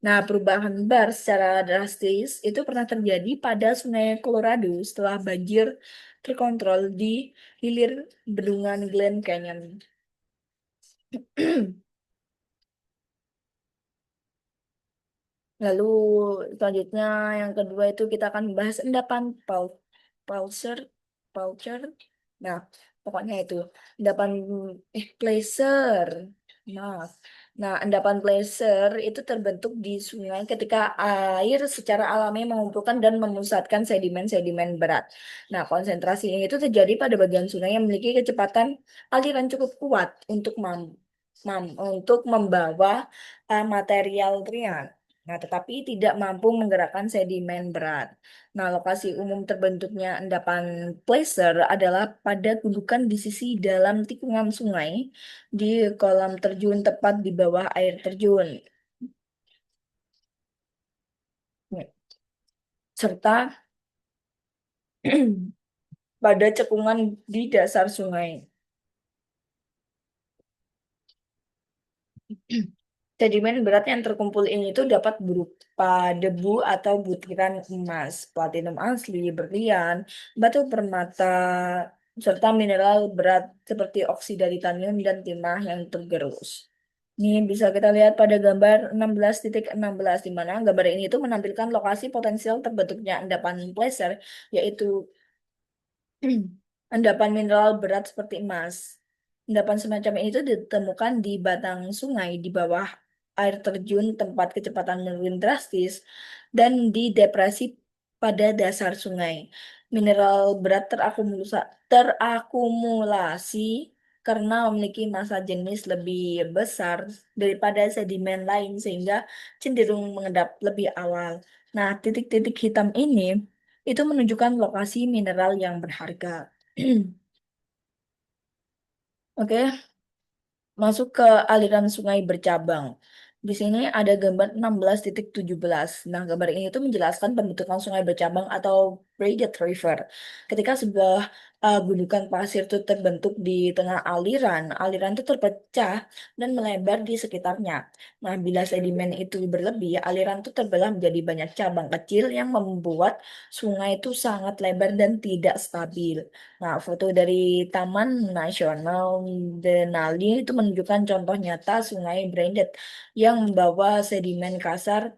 Nah, perubahan bar secara drastis itu pernah terjadi pada Sungai Colorado setelah banjir terkontrol di hilir bendungan Glen Canyon. Lalu selanjutnya yang kedua itu kita akan membahas endapan Pulsar, Pulcher. Nah, pokoknya itu endapan Placer. Maaf. Nah, endapan Placer itu terbentuk di sungai ketika air secara alami mengumpulkan dan memusatkan sedimen-sedimen berat. Nah, konsentrasi ini itu terjadi pada bagian sungai yang memiliki kecepatan aliran cukup kuat untuk untuk membawa material ringan. Nah, tetapi tidak mampu menggerakkan sedimen berat. Nah, lokasi umum terbentuknya endapan placer adalah pada gundukan di sisi dalam tikungan sungai di kolam terjun tepat di bawah air terjun, serta pada cekungan di dasar sungai. Sedimen berat yang terkumpul ini itu dapat berupa debu atau butiran emas, platinum asli, berlian, batu permata, serta mineral berat seperti oksida titanium dan timah yang tergerus. Ini bisa kita lihat pada gambar 16.16 di mana gambar ini itu menampilkan lokasi potensial terbentuknya endapan placer yaitu endapan mineral berat seperti emas. Endapan semacam ini itu ditemukan di batang sungai di bawah air terjun tempat kecepatan menurun drastis dan di depresi pada dasar sungai. Mineral berat terakumulasi karena memiliki massa jenis lebih besar daripada sedimen lain sehingga cenderung mengendap lebih awal. Nah, titik-titik hitam ini itu menunjukkan lokasi mineral yang berharga. Oke, masuk ke aliran sungai bercabang. Di sini ada gambar 16.17. Nah, gambar ini itu menjelaskan pembentukan sungai bercabang atau braided river. Ketika sebuah gundukan pasir itu terbentuk di tengah aliran, aliran itu terpecah dan melebar di sekitarnya. Nah, bila sedimen itu berlebih, aliran itu terbelah menjadi banyak cabang kecil yang membuat sungai itu sangat lebar dan tidak stabil. Nah, foto dari Taman Nasional Denali itu menunjukkan contoh nyata sungai Branded yang membawa sedimen kasar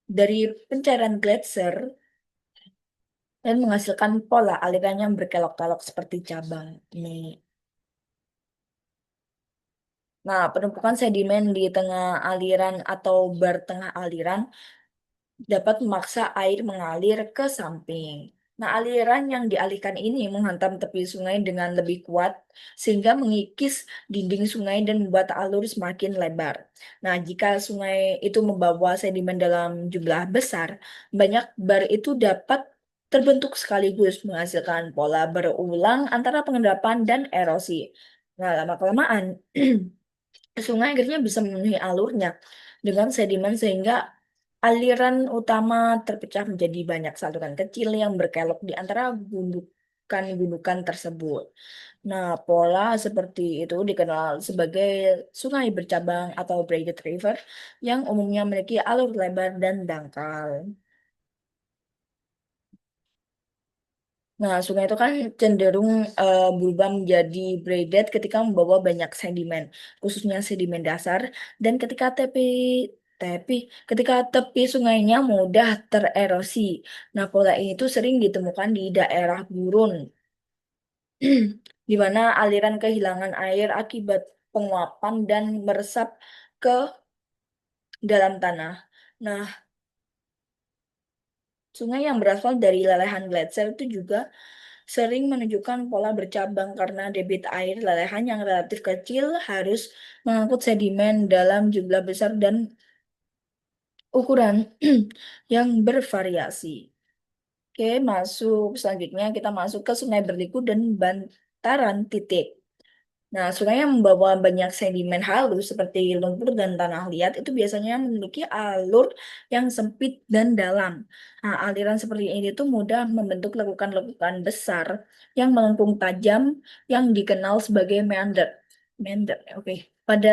dari pencairan gletser dan menghasilkan pola aliran yang berkelok-kelok seperti cabang. Ini. Nah, penumpukan sedimen di tengah aliran atau bertengah aliran dapat memaksa air mengalir ke samping. Nah, aliran yang dialihkan ini menghantam tepi sungai dengan lebih kuat sehingga mengikis dinding sungai dan membuat alur semakin lebar. Nah, jika sungai itu membawa sedimen dalam jumlah besar, banyak bar itu dapat terbentuk sekaligus menghasilkan pola berulang antara pengendapan dan erosi. Nah, lama-kelamaan sungai akhirnya bisa memenuhi alurnya dengan sedimen sehingga aliran utama terpecah menjadi banyak saluran kecil yang berkelok di antara gunduk. menghubungkan gundukan tersebut. Nah, pola seperti itu dikenal sebagai sungai bercabang atau braided river yang umumnya memiliki alur lebar dan dangkal. Nah, sungai itu kan cenderung berubah menjadi braided ketika membawa banyak sedimen, khususnya sedimen dasar, dan tepi, ketika tepi sungainya mudah tererosi. Nah, pola ini tuh sering ditemukan di daerah gurun, di mana aliran kehilangan air akibat penguapan dan meresap ke dalam tanah. Nah, sungai yang berasal dari lelehan gletser itu juga sering menunjukkan pola bercabang karena debit air lelehan yang relatif kecil harus mengangkut sedimen dalam jumlah besar dan ukuran yang bervariasi. Oke, selanjutnya kita masuk ke Sungai Berliku dan Bantaran Titik. Nah, sungai yang membawa banyak sedimen halus seperti lumpur dan tanah liat itu biasanya memiliki alur yang sempit dan dalam. Nah, aliran seperti ini tuh mudah membentuk lekukan-lekukan besar yang melengkung tajam yang dikenal sebagai meander. Meander, oke. Pada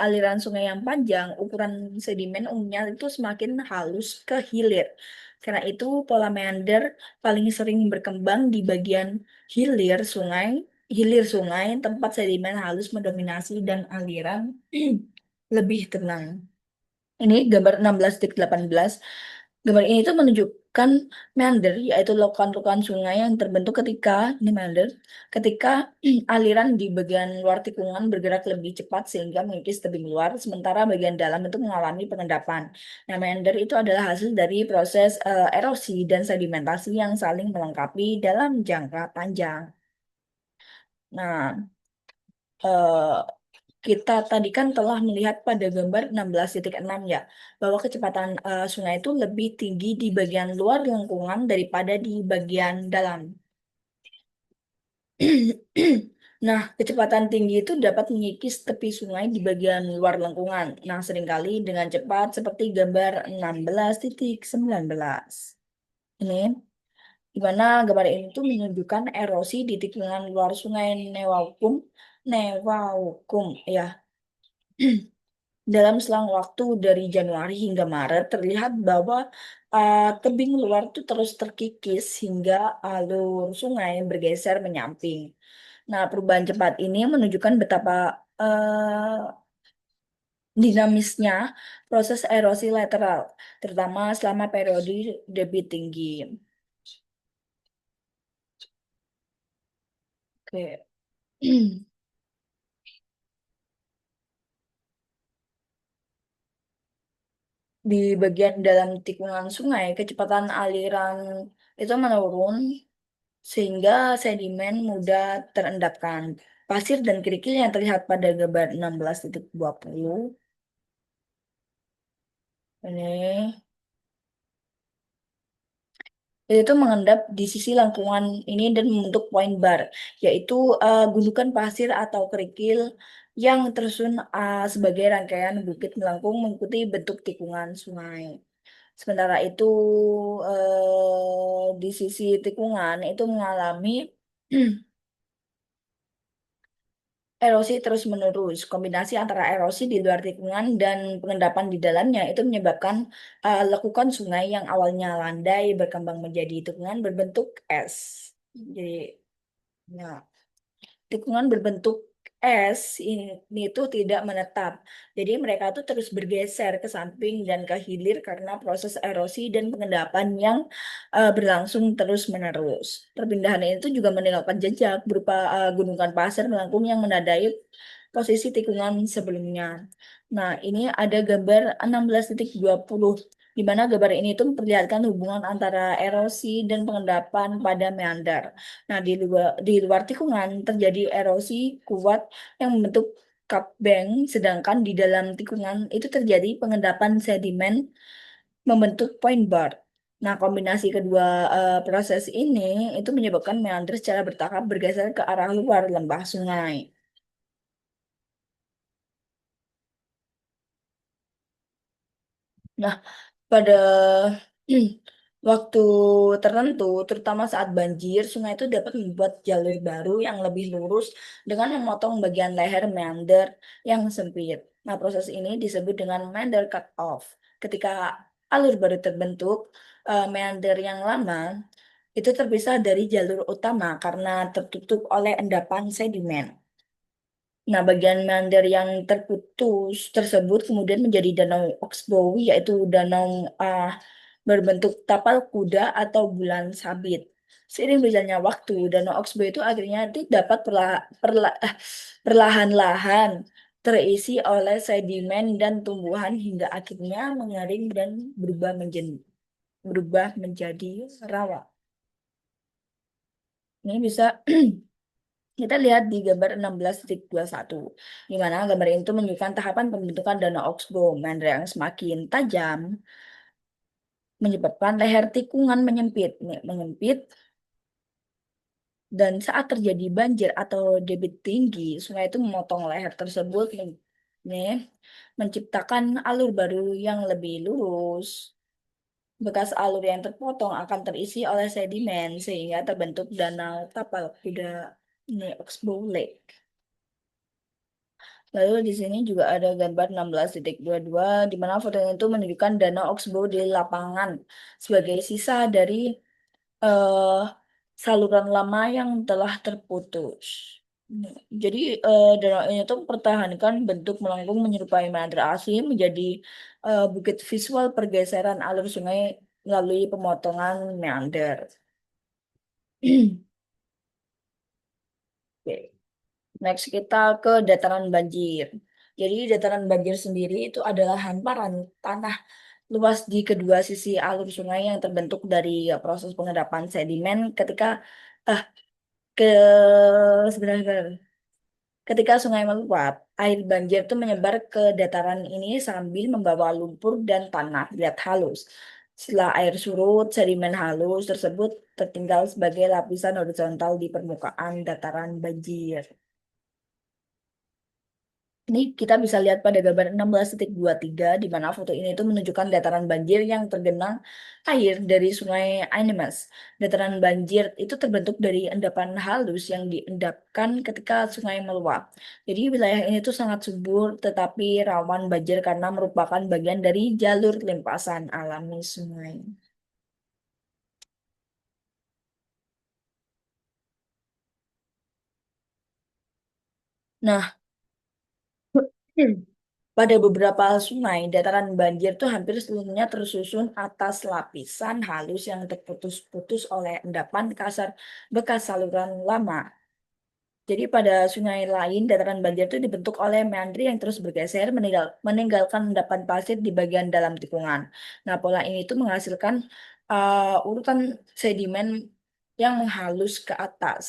aliran sungai yang panjang, ukuran sedimen umumnya itu semakin halus ke hilir. Karena itu, pola meander paling sering berkembang di bagian hilir sungai, tempat sedimen halus mendominasi dan aliran lebih tenang. Ini gambar 16-18. Gambar ini tuh menunjukkan meander, yaitu lokan-lokan sungai yang terbentuk ini meander, ketika aliran di bagian luar tikungan bergerak lebih cepat sehingga mengikis tebing luar, sementara bagian dalam itu mengalami pengendapan. Nah, meander itu adalah hasil dari proses erosi dan sedimentasi yang saling melengkapi dalam jangka panjang. Nah, eh, kita tadi kan telah melihat pada gambar 16.6 ya, bahwa kecepatan sungai itu lebih tinggi di bagian luar lengkungan daripada di bagian dalam. Nah, kecepatan tinggi itu dapat mengikis tepi sungai di bagian luar lengkungan. Nah, seringkali dengan cepat seperti gambar 16.19. Ini, di mana gambar ini tuh menunjukkan erosi di tikungan luar sungai Newaukum, ya. Dalam selang waktu dari Januari hingga Maret, terlihat bahwa tebing luar itu terus terkikis hingga alur sungai bergeser menyamping. Nah, perubahan cepat ini menunjukkan betapa dinamisnya proses erosi lateral, terutama selama periode debit tinggi. Oke. Di bagian dalam tikungan sungai, kecepatan aliran itu menurun sehingga sedimen mudah terendapkan. Pasir dan kerikil yang terlihat pada gambar 16.20 ini itu mengendap di sisi lengkungan ini dan membentuk point bar, yaitu gundukan pasir atau kerikil yang tersusun sebagai rangkaian bukit melengkung mengikuti bentuk tikungan sungai. Sementara itu di sisi tikungan itu mengalami erosi terus-menerus. Kombinasi antara erosi di luar tikungan dan pengendapan di dalamnya itu menyebabkan lekukan sungai yang awalnya landai berkembang menjadi tikungan berbentuk es. Jadi, nah, tikungan berbentuk es ini tuh tidak menetap. Jadi mereka tuh terus bergeser ke samping dan ke hilir karena proses erosi dan pengendapan yang berlangsung terus-menerus. Perpindahan itu juga meninggalkan jejak berupa gunungan pasir melengkung yang menandai posisi tikungan sebelumnya. Nah, ini ada gambar 16.20 di mana gambar ini itu memperlihatkan hubungan antara erosi dan pengendapan pada meander. Nah, di luar tikungan terjadi erosi kuat yang membentuk cup bank, sedangkan di dalam tikungan itu terjadi pengendapan sedimen membentuk point bar. Nah, kombinasi kedua proses ini itu menyebabkan meander secara bertahap bergeser ke arah luar lembah sungai. Nah, pada Waktu tertentu, terutama saat banjir, sungai itu dapat membuat jalur baru yang lebih lurus dengan memotong bagian leher meander yang sempit. Nah, proses ini disebut dengan meander cut off. Ketika alur baru terbentuk, meander yang lama itu terpisah dari jalur utama karena tertutup oleh endapan sedimen. Nah, bagian meander yang terputus tersebut kemudian menjadi danau Oxbow, yaitu danau ah, berbentuk tapal kuda atau bulan sabit. Seiring berjalannya waktu, danau Oxbow itu akhirnya dapat perlahan-lahan terisi oleh sedimen dan tumbuhan hingga akhirnya mengering dan berubah menjadi rawa. Ini bisa kita lihat di gambar 16,21, di mana gambar itu menunjukkan tahapan pembentukan danau Oxbow. Meander yang semakin tajam menyebabkan leher tikungan menyempit. Menyempit, dan saat terjadi banjir atau debit tinggi, sungai itu memotong leher tersebut, nih, menciptakan alur baru yang lebih lurus. Bekas alur yang terpotong akan terisi oleh sedimen sehingga terbentuk danau tapal kuda, ini Oxbow Lake. Lalu di sini juga ada gambar 16,22 di mana foto itu menunjukkan danau Oxbow di lapangan sebagai sisa dari eh, saluran lama yang telah terputus. Jadi danau ini tuh mempertahankan bentuk melengkung menyerupai meandra asli menjadi bukit visual pergeseran alur sungai melalui pemotongan meander. Oke. Next kita ke dataran banjir. Jadi dataran banjir sendiri itu adalah hamparan tanah luas di kedua sisi alur sungai yang terbentuk dari proses pengendapan sedimen ketika eh ke sebenarnya ketika sungai meluap, air banjir itu menyebar ke dataran ini sambil membawa lumpur dan tanah liat halus. Setelah air surut, sedimen halus tersebut tertinggal sebagai lapisan horizontal di permukaan dataran banjir. Ini kita bisa lihat pada gambar 16,23 di mana foto ini itu menunjukkan dataran banjir yang tergenang air dari Sungai Ainemas. Dataran banjir itu terbentuk dari endapan halus yang diendapkan ketika sungai meluap. Jadi wilayah ini tuh sangat subur tetapi rawan banjir karena merupakan bagian dari jalur limpasan alami sungai. Nah, pada beberapa sungai, dataran banjir itu hampir seluruhnya tersusun atas lapisan halus yang terputus-putus oleh endapan kasar bekas saluran lama. Jadi pada sungai lain, dataran banjir itu dibentuk oleh meandri yang terus bergeser meninggalkan endapan pasir di bagian dalam tikungan. Nah, pola ini itu menghasilkan urutan sedimen yang menghalus ke atas,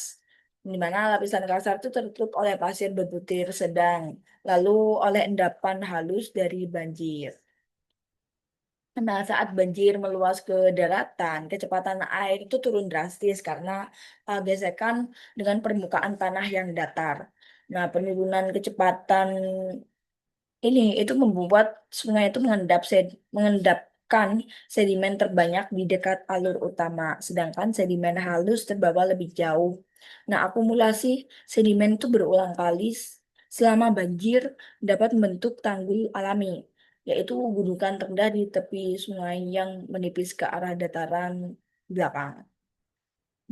di mana lapisan kasar itu tertutup oleh pasir berbutir sedang, lalu oleh endapan halus dari banjir. Nah, saat banjir meluas ke daratan, kecepatan air itu turun drastis karena gesekan dengan permukaan tanah yang datar. Nah, penurunan kecepatan ini itu membuat sungai itu mengendapkan sedimen terbanyak di dekat alur utama, sedangkan sedimen halus terbawa lebih jauh. Nah, akumulasi sedimen itu berulang kali selama banjir dapat membentuk tanggul alami, yaitu gundukan rendah di tepi sungai yang menipis ke arah dataran belakang.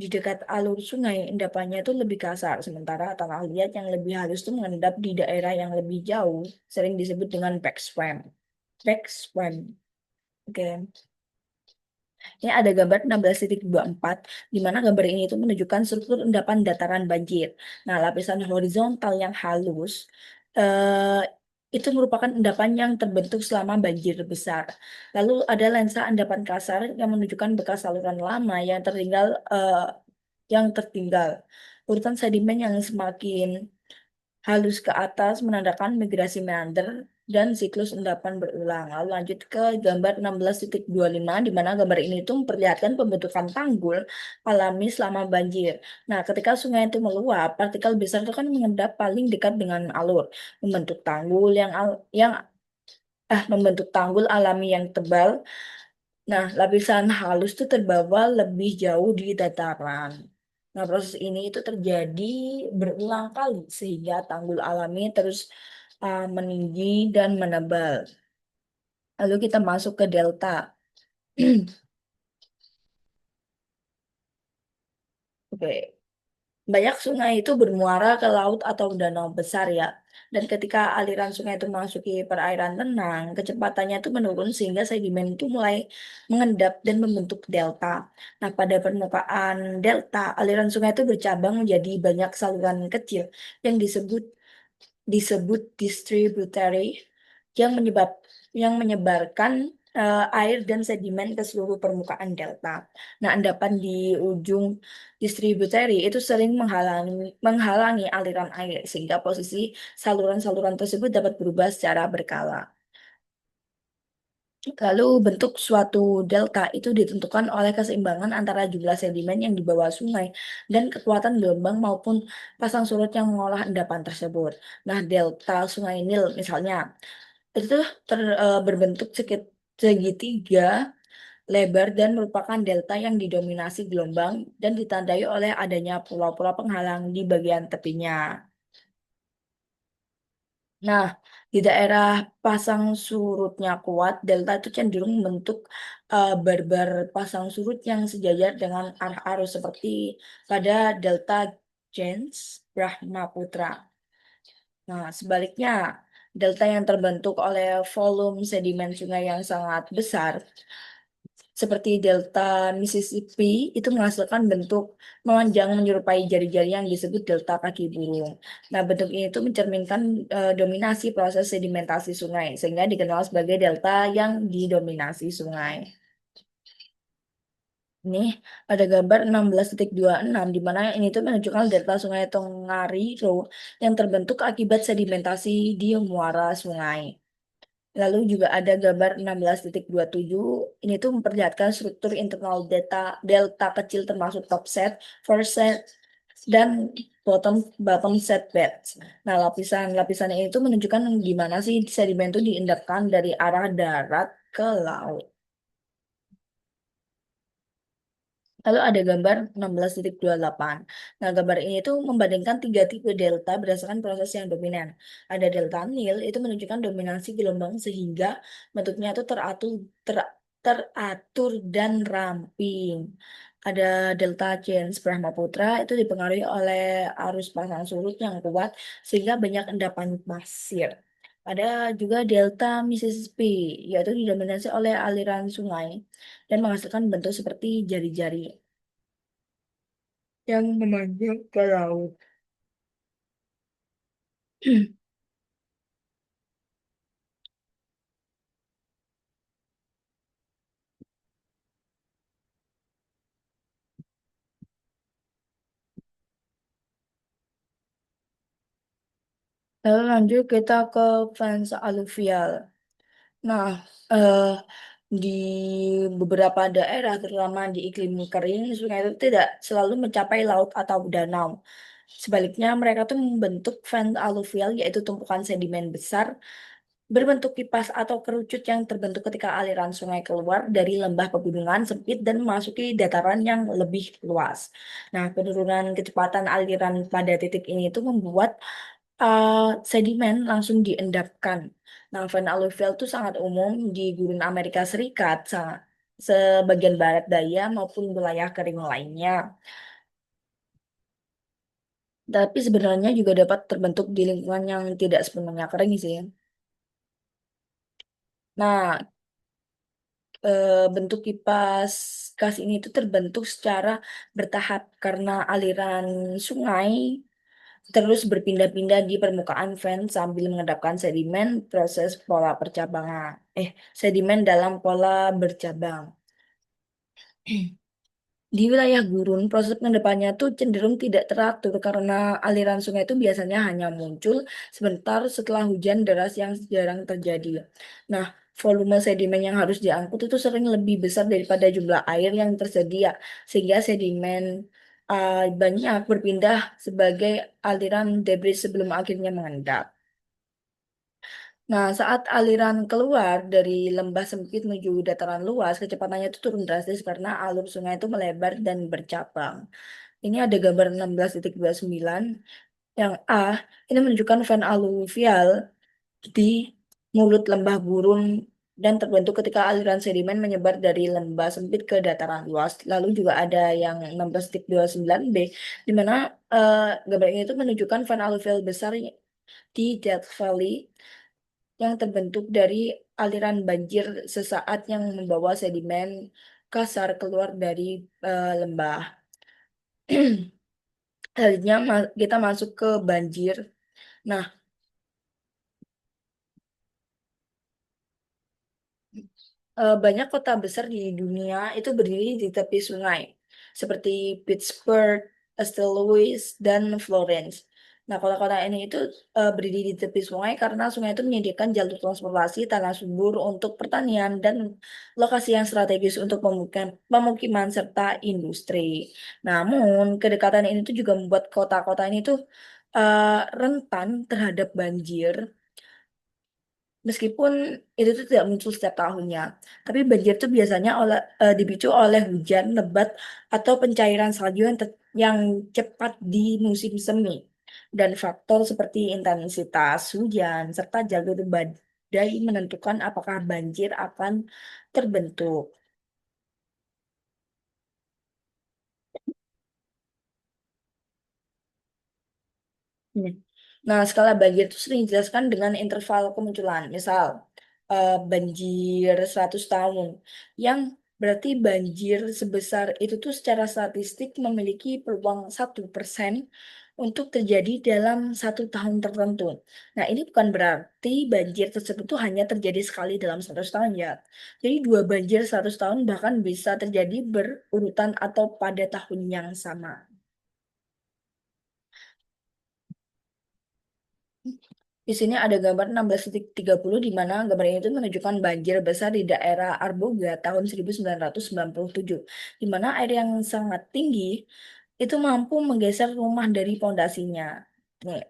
Di dekat alur sungai, endapannya itu lebih kasar, sementara tanah liat yang lebih halus itu mengendap di daerah yang lebih jauh, sering disebut dengan backswam. Backswam. Oke. Ini ada gambar 16,24, di mana gambar ini itu menunjukkan struktur endapan dataran banjir. Nah, lapisan horizontal yang halus eh, itu merupakan endapan yang terbentuk selama banjir besar. Lalu ada lensa endapan kasar yang menunjukkan bekas saluran lama yang tertinggal. Urutan sedimen yang semakin halus ke atas menandakan migrasi meander dan siklus endapan berulang. Lalu lanjut ke gambar 16,25 di mana gambar ini tuh memperlihatkan pembentukan tanggul alami selama banjir. Nah, ketika sungai itu meluap, partikel besar itu kan mengendap paling dekat dengan alur, membentuk tanggul yang membentuk tanggul alami yang tebal. Nah, lapisan halus itu terbawa lebih jauh di dataran. Nah, proses ini itu terjadi berulang kali sehingga tanggul alami terus meninggi dan menebal. Lalu kita masuk ke delta. Oke. Banyak sungai itu bermuara ke laut atau danau besar ya. Dan ketika aliran sungai itu memasuki perairan tenang, kecepatannya itu menurun sehingga sedimen itu mulai mengendap dan membentuk delta. Nah, pada permukaan delta, aliran sungai itu bercabang menjadi banyak saluran kecil yang disebut distributary yang yang menyebarkan air dan sedimen ke seluruh permukaan delta. Nah, endapan di ujung distributary itu sering menghalangi aliran air sehingga posisi saluran-saluran tersebut dapat berubah secara berkala. Lalu bentuk suatu delta itu ditentukan oleh keseimbangan antara jumlah sedimen yang dibawa sungai dan kekuatan gelombang maupun pasang surut yang mengolah endapan tersebut. Nah, delta Sungai Nil misalnya itu berbentuk segitiga lebar dan merupakan delta yang didominasi gelombang dan ditandai oleh adanya pulau-pulau penghalang di bagian tepinya. Nah, di daerah pasang surutnya kuat, delta itu cenderung membentuk barbar pasang surut yang sejajar dengan arah arus seperti pada delta James Brahmaputra. Nah, sebaliknya, delta yang terbentuk oleh volume sedimen sungai yang sangat besar seperti delta Mississippi itu menghasilkan bentuk memanjang menyerupai jari-jari yang disebut delta kaki burung. Nah, bentuk ini itu mencerminkan dominasi proses sedimentasi sungai sehingga dikenal sebagai delta yang didominasi sungai. Ini ada gambar 16,26 di mana ini tuh menunjukkan delta Sungai Tongariro yang terbentuk akibat sedimentasi di muara sungai. Lalu juga ada gambar 16,27. Ini tuh memperlihatkan struktur internal delta kecil termasuk top set, first set, dan bottom bottom set beds. Nah, lapisan-lapisan ini tuh menunjukkan gimana sih sedimen itu diendapkan dari arah darat ke laut. Lalu ada gambar 16,28. Nah, gambar ini tuh membandingkan tiga tipe delta berdasarkan proses yang dominan. Ada delta Nil, itu menunjukkan dominasi gelombang sehingga bentuknya itu teratur dan ramping. Ada delta James Brahmaputra, itu dipengaruhi oleh arus pasang surut yang kuat sehingga banyak endapan pasir. Ada juga delta Mississippi, yaitu didominasi oleh aliran sungai dan menghasilkan bentuk seperti jari-jari yang memanjang ke laut. Lalu lanjut kita ke fans aluvial. Nah, eh, di beberapa daerah, terutama di iklim kering, sungai itu tidak selalu mencapai laut atau danau. Sebaliknya, mereka tuh membentuk fans aluvial, yaitu tumpukan sedimen besar berbentuk kipas atau kerucut yang terbentuk ketika aliran sungai keluar dari lembah pegunungan sempit dan memasuki dataran yang lebih luas. Nah, penurunan kecepatan aliran pada titik ini itu membuat sedimen langsung diendapkan. Nah, Van Alluvial itu sangat umum di gurun Amerika Serikat, sebagian barat daya maupun wilayah kering lainnya. Tapi sebenarnya juga dapat terbentuk di lingkungan yang tidak sepenuhnya kering sih. Nah, bentuk kipas gas ini itu terbentuk secara bertahap karena aliran sungai terus berpindah-pindah di permukaan vent sambil mengendapkan sedimen proses pola percabangan. Sedimen dalam pola bercabang. Di wilayah gurun, proses pengendapannya tuh cenderung tidak teratur karena aliran sungai itu biasanya hanya muncul sebentar setelah hujan deras yang jarang terjadi. Nah, volume sedimen yang harus diangkut itu sering lebih besar daripada jumlah air yang tersedia, sehingga sedimen banyak berpindah sebagai aliran debris sebelum akhirnya mengendap. Nah, saat aliran keluar dari lembah sempit menuju dataran luas, kecepatannya itu turun drastis karena alur sungai itu melebar dan bercabang. Ini ada gambar 16,29 yang A, ini menunjukkan fan aluvial di mulut lembah gurun dan terbentuk ketika aliran sedimen menyebar dari lembah sempit ke dataran luas. Lalu juga ada yang 16,29 B, di mana gambar ini itu menunjukkan fan aluvial besar di Death Valley yang terbentuk dari aliran banjir sesaat yang membawa sedimen kasar keluar dari lembah. Selanjutnya kita masuk ke banjir. Nah, banyak kota besar di dunia itu berdiri di tepi sungai, seperti Pittsburgh, St. Louis, dan Florence. Nah, kota-kota ini itu berdiri di tepi sungai karena sungai itu menyediakan jalur transportasi, tanah subur untuk pertanian, dan lokasi yang strategis untuk pemukiman serta industri. Namun, kedekatan ini tuh juga membuat kota-kota ini tuh rentan terhadap banjir. Meskipun itu tuh tidak muncul setiap tahunnya, tapi banjir itu biasanya dipicu oleh hujan lebat atau pencairan salju yang cepat di musim semi, dan faktor seperti intensitas hujan serta jalur badai menentukan apakah banjir akan terbentuk. Hmm. Nah, skala banjir itu sering dijelaskan dengan interval kemunculan. Misal, banjir 100 tahun. Yang berarti banjir sebesar itu tuh secara statistik memiliki peluang 1% untuk terjadi dalam 1 tahun tertentu. Nah, ini bukan berarti banjir tersebut tuh hanya terjadi sekali dalam 100 tahun ya. Jadi dua banjir 100 tahun bahkan bisa terjadi berurutan atau pada tahun yang sama. Di sini ada gambar 16,30 di mana gambar ini itu menunjukkan banjir besar di daerah Arboga tahun 1997, di mana air yang sangat tinggi itu mampu menggeser rumah dari pondasinya. Nih.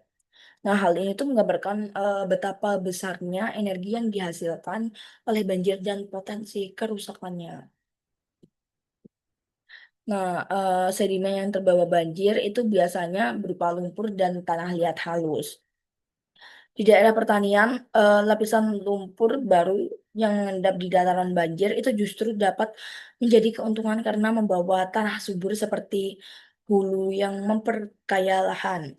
Nah, hal ini tuh menggambarkan betapa besarnya energi yang dihasilkan oleh banjir dan potensi kerusakannya. Nah, sedimen yang terbawa banjir itu biasanya berupa lumpur dan tanah liat halus. Di daerah pertanian, lapisan lumpur baru yang mengendap di dataran banjir itu justru dapat menjadi keuntungan karena membawa tanah subur seperti hulu yang memperkaya lahan.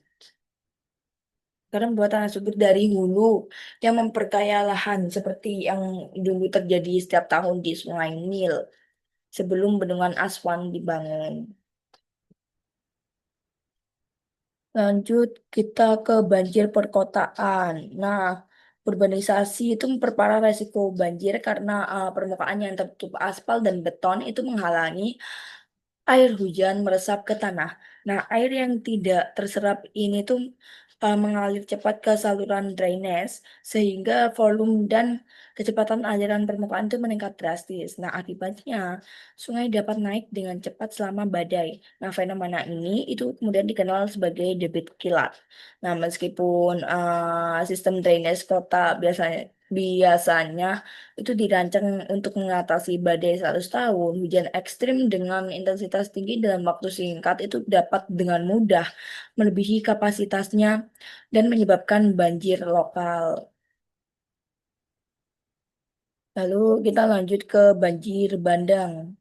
Karena membawa tanah subur dari hulu yang memperkaya lahan seperti yang dulu terjadi setiap tahun di Sungai Nil sebelum bendungan Aswan dibangun. Lanjut kita ke banjir perkotaan. Nah, urbanisasi itu memperparah resiko banjir karena permukaan yang tertutup aspal dan beton itu menghalangi air hujan meresap ke tanah. Nah, air yang tidak terserap ini tuh mengalir cepat ke saluran drainase sehingga volume dan kecepatan aliran permukaan itu meningkat drastis. Nah, akibatnya sungai dapat naik dengan cepat selama badai. Nah, fenomena ini itu kemudian dikenal sebagai debit kilat. Nah, meskipun sistem drainase kota biasanya biasanya itu dirancang untuk mengatasi badai 100 tahun. Hujan ekstrim dengan intensitas tinggi dalam waktu singkat itu dapat dengan mudah melebihi kapasitasnya dan menyebabkan banjir lokal. Lalu kita lanjut ke banjir bandang.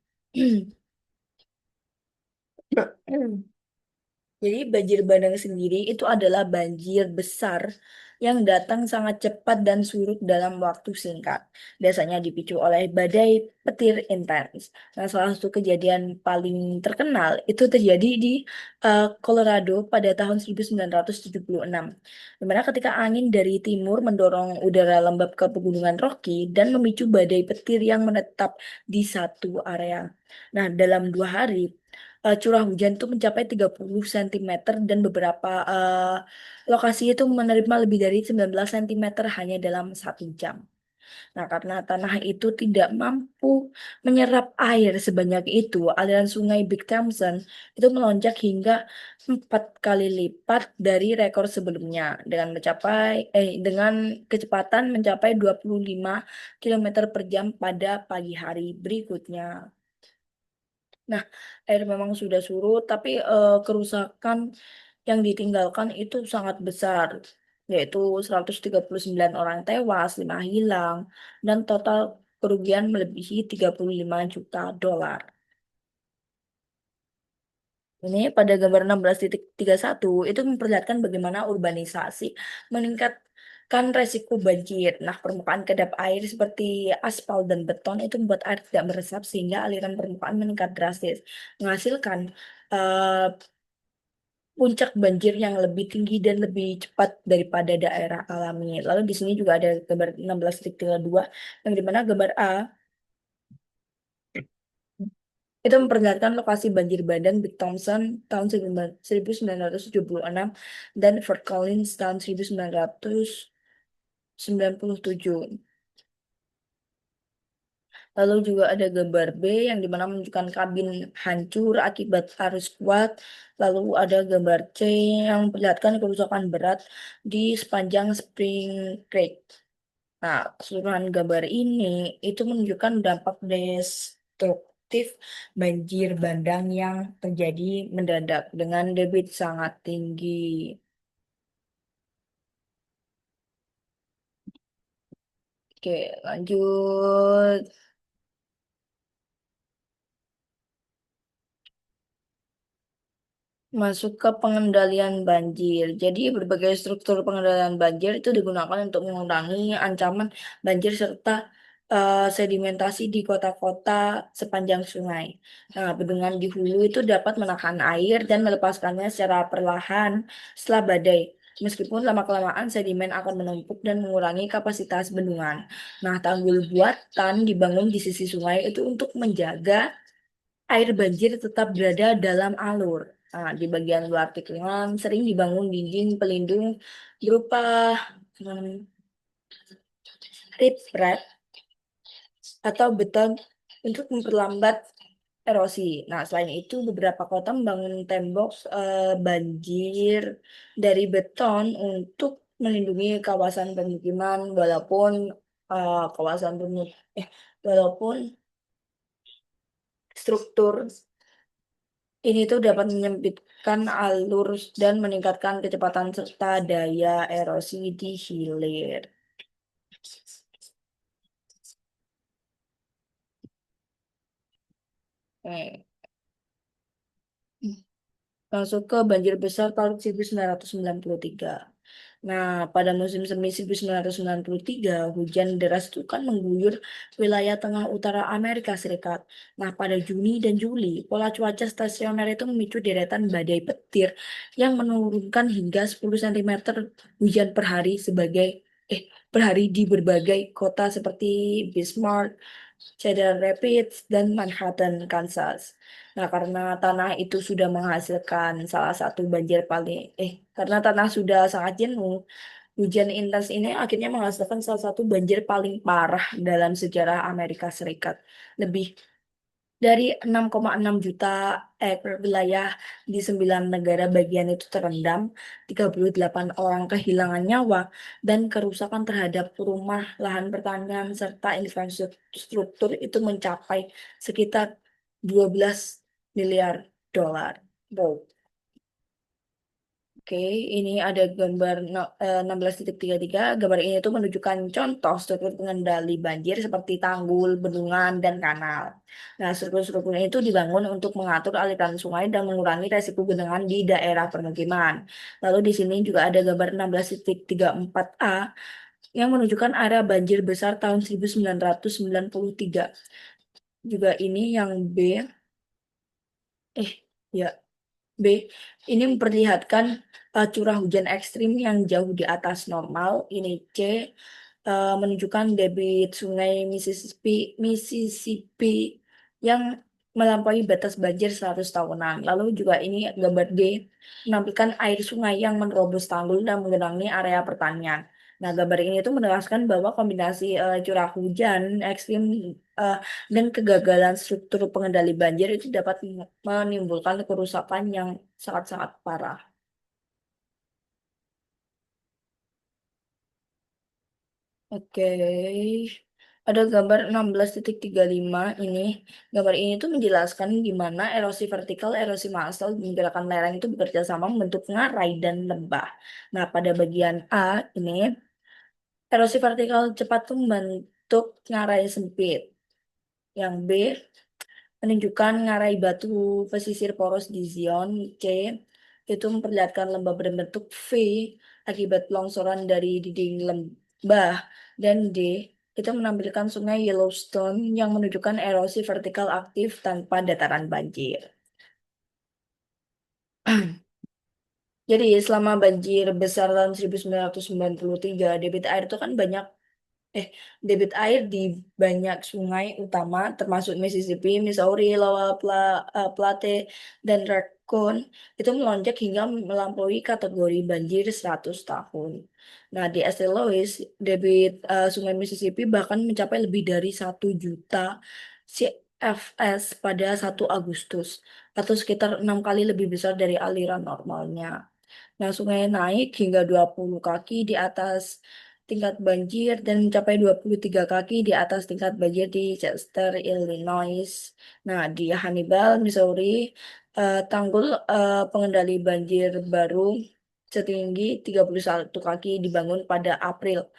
Jadi banjir bandang sendiri itu adalah banjir besar yang datang sangat cepat dan surut dalam waktu singkat. Biasanya dipicu oleh badai petir intens. Nah, salah satu kejadian paling terkenal itu terjadi di Colorado pada tahun 1976. Di mana ketika angin dari timur mendorong udara lembab ke pegunungan Rocky dan memicu badai petir yang menetap di satu area. Nah, dalam 2 hari curah hujan itu mencapai 30 cm dan beberapa lokasi itu menerima lebih dari 19 cm hanya dalam 1 jam. Nah, karena tanah itu tidak mampu menyerap air sebanyak itu, aliran sungai Big Thompson itu melonjak hingga 4 kali lipat dari rekor sebelumnya dengan kecepatan mencapai 25 kilometer per jam pada pagi hari berikutnya. Nah, air memang sudah surut, tapi kerusakan yang ditinggalkan itu sangat besar, yaitu 139 orang tewas, 5 hilang, dan total kerugian melebihi 35 juta dolar. Ini pada gambar 16.31 itu memperlihatkan bagaimana urbanisasi meningkatkan resiko banjir. Nah, permukaan kedap air seperti aspal dan beton itu membuat air tidak meresap sehingga aliran permukaan meningkat drastis, menghasilkan eh, puncak banjir yang lebih tinggi dan lebih cepat daripada daerah alami. Lalu di sini juga ada gambar 16.2 yang dimana gambar A itu memperlihatkan lokasi banjir bandang Big Thompson tahun 1976 dan Fort Collins tahun 1997. Lalu juga ada gambar B yang dimana menunjukkan kabin hancur akibat arus kuat. Lalu ada gambar C yang memperlihatkan kerusakan berat di sepanjang Spring Creek. Nah, keseluruhan gambar ini itu menunjukkan dampak destruktif banjir bandang yang terjadi mendadak dengan debit sangat tinggi. Oke, lanjut. Masuk ke pengendalian banjir. Jadi berbagai struktur pengendalian banjir itu digunakan untuk mengurangi ancaman banjir serta sedimentasi di kota-kota sepanjang sungai. Nah, bendungan di hulu itu dapat menahan air dan melepaskannya secara perlahan setelah badai. Meskipun lama-kelamaan sedimen akan menumpuk dan mengurangi kapasitas bendungan. Nah, tanggul buatan dibangun di sisi sungai itu untuk menjaga air banjir tetap berada dalam alur. Nah, di bagian luar tikungan sering dibangun dinding pelindung berupa hmm, riprap atau beton untuk memperlambat erosi. Nah, selain itu beberapa kota membangun tembok banjir dari beton untuk melindungi kawasan pemukiman walaupun kawasan walaupun struktur ini tuh dapat menyempitkan alur dan meningkatkan kecepatan serta daya erosi di hilir. Oke. Masuk ke banjir besar tahun 1993. Nah, pada musim semi 1993, hujan deras itu kan mengguyur wilayah tengah utara Amerika Serikat. Nah, pada Juni dan Juli, pola cuaca stasioner itu memicu deretan badai petir yang menurunkan hingga 10 cm hujan per hari di berbagai kota seperti Bismarck, Cedar Rapids, dan Manhattan, Kansas. Nah, karena tanah sudah sangat jenuh, hujan intens ini akhirnya menghasilkan salah satu banjir paling parah dalam sejarah Amerika Serikat. Lebih dari 6,6 juta ekor wilayah di 9 negara bagian itu terendam, 38 orang kehilangan nyawa, dan kerusakan terhadap rumah, lahan pertanian, serta infrastruktur itu mencapai sekitar 12 miliar dolar. Wow. Oke, ini ada gambar 16.33. Gambar ini tuh menunjukkan contoh struktur pengendali banjir seperti tanggul, bendungan, dan kanal. Nah, struktur-struktur ini tuh dibangun untuk mengatur aliran sungai dan mengurangi resiko genangan di daerah permukiman. Lalu di sini juga ada gambar 16.34a yang menunjukkan area banjir besar tahun 1993. Juga ini yang B, eh ya B, ini memperlihatkan curah hujan ekstrim yang jauh di atas normal. Ini C, menunjukkan debit sungai Mississippi yang melampaui batas banjir 100 tahunan. Lalu juga ini gambar D, menampilkan air sungai yang menerobos tanggul dan menggenangi area pertanian. Nah, gambar ini tuh menegaskan bahwa kombinasi curah hujan ekstrim eh, dan kegagalan struktur pengendali banjir itu dapat menimbulkan kerusakan yang sangat-sangat parah. Oke, ada gambar 16,35 ini. Gambar ini tuh menjelaskan gimana erosi vertikal, erosi massal, dan gerakan lereng itu bekerja sama membentuk ngarai dan lembah. Nah, pada bagian A ini, erosi vertikal cepat tuh membentuk ngarai sempit. Yang B, menunjukkan ngarai batu pesisir poros di Zion. C, itu memperlihatkan lembah berbentuk V akibat longsoran dari dinding lembah. Dan D, itu menampilkan sungai Yellowstone yang menunjukkan erosi vertikal aktif tanpa dataran banjir. Jadi selama banjir besar tahun 1993, debit air itu kan banyak eh debit air di banyak sungai utama termasuk Mississippi, Missouri, Iowa, Platte, dan Raccoon itu melonjak hingga melampaui kategori banjir 100 tahun. Nah, di St. Louis, debit sungai Mississippi bahkan mencapai lebih dari 1 juta CFS pada 1 Agustus atau sekitar 6 kali lebih besar dari aliran normalnya. Nah, sungai naik hingga 20 kaki di atas tingkat banjir dan mencapai 23 kaki di atas tingkat banjir di Chester, Illinois. Nah, di Hannibal, Missouri, tanggul pengendali banjir baru setinggi 31 kaki dibangun pada April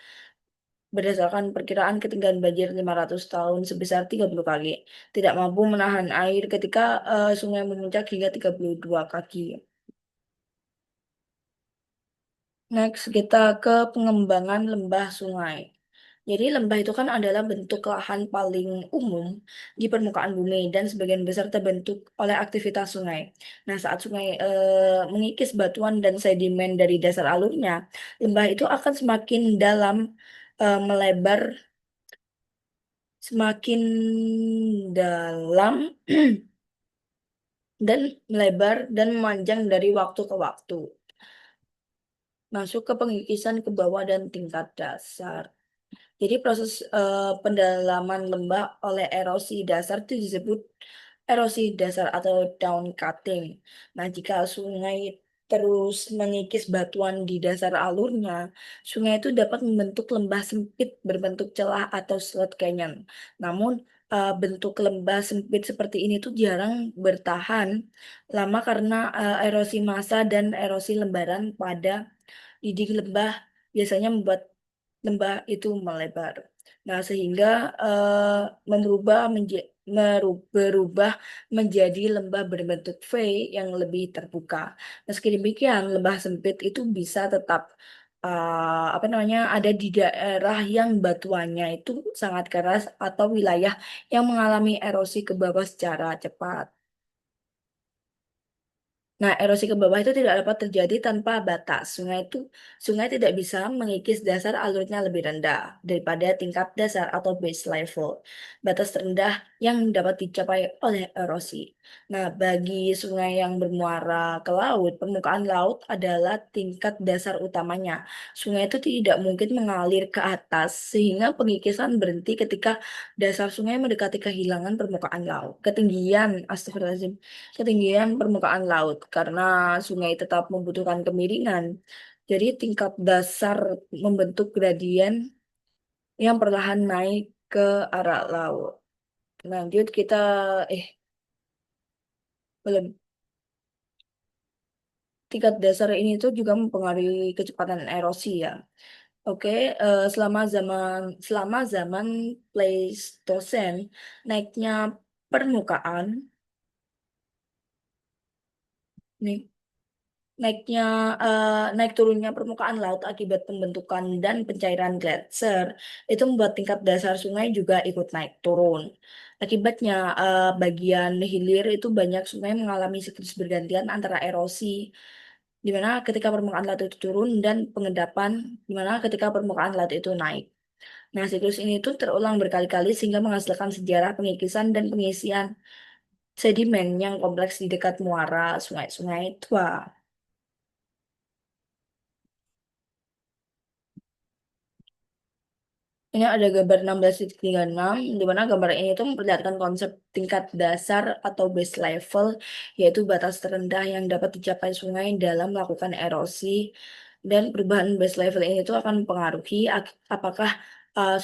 berdasarkan perkiraan ketinggian banjir 500 tahun sebesar 30 kaki. Tidak mampu menahan air ketika sungai memuncak hingga 32 kaki. Next, kita ke pengembangan lembah sungai. Jadi lembah itu kan adalah bentuk lahan paling umum di permukaan bumi dan sebagian besar terbentuk oleh aktivitas sungai. Nah, saat sungai mengikis batuan dan sedimen dari dasar alurnya, lembah itu akan semakin dalam, melebar, semakin dalam dan melebar dan memanjang dari waktu ke waktu. Masuk ke pengikisan ke bawah dan tingkat dasar. Jadi proses pendalaman lembah oleh erosi dasar itu disebut erosi dasar atau down cutting. Nah, jika sungai terus mengikis batuan di dasar alurnya, sungai itu dapat membentuk lembah sempit berbentuk celah atau slot canyon. Namun, bentuk lembah sempit seperti ini tuh jarang bertahan lama karena erosi massa dan erosi lembaran pada dinding lembah biasanya membuat lembah itu melebar. Nah, sehingga berubah menjadi lembah berbentuk V yang lebih terbuka. Meski demikian, lembah sempit itu bisa tetap apa namanya ada di daerah yang batuannya itu sangat keras atau wilayah yang mengalami erosi ke bawah secara cepat. Nah, erosi ke bawah itu tidak dapat terjadi tanpa batas. Sungai tidak bisa mengikis dasar alurnya lebih rendah daripada tingkat dasar atau base level, batas terendah yang dapat dicapai oleh erosi. Nah, bagi sungai yang bermuara ke laut, permukaan laut adalah tingkat dasar utamanya. Sungai itu tidak mungkin mengalir ke atas sehingga pengikisan berhenti ketika dasar sungai mendekati kehilangan permukaan laut. Astagfirullahaladzim, ketinggian permukaan laut karena sungai tetap membutuhkan kemiringan. Jadi tingkat dasar membentuk gradien yang perlahan naik ke arah laut. Lanjut kita eh belum tingkat dasar ini tuh juga mempengaruhi kecepatan erosi ya. Oke, selama zaman Pleistosen, naiknya permukaan nih naiknya naik turunnya permukaan laut akibat pembentukan dan pencairan gletser itu membuat tingkat dasar sungai juga ikut naik turun. Akibatnya bagian hilir itu banyak sungai mengalami siklus bergantian antara erosi di mana ketika permukaan laut itu turun dan pengendapan di mana ketika permukaan laut itu naik. Nah, siklus ini tuh terulang berkali-kali sehingga menghasilkan sejarah pengikisan dan pengisian sedimen yang kompleks di dekat muara sungai-sungai tua. Ini ada gambar 16,36, di mana gambar ini itu memperlihatkan konsep tingkat dasar atau base level, yaitu batas terendah yang dapat dicapai sungai dalam melakukan erosi. Dan perubahan base level ini itu akan mempengaruhi apakah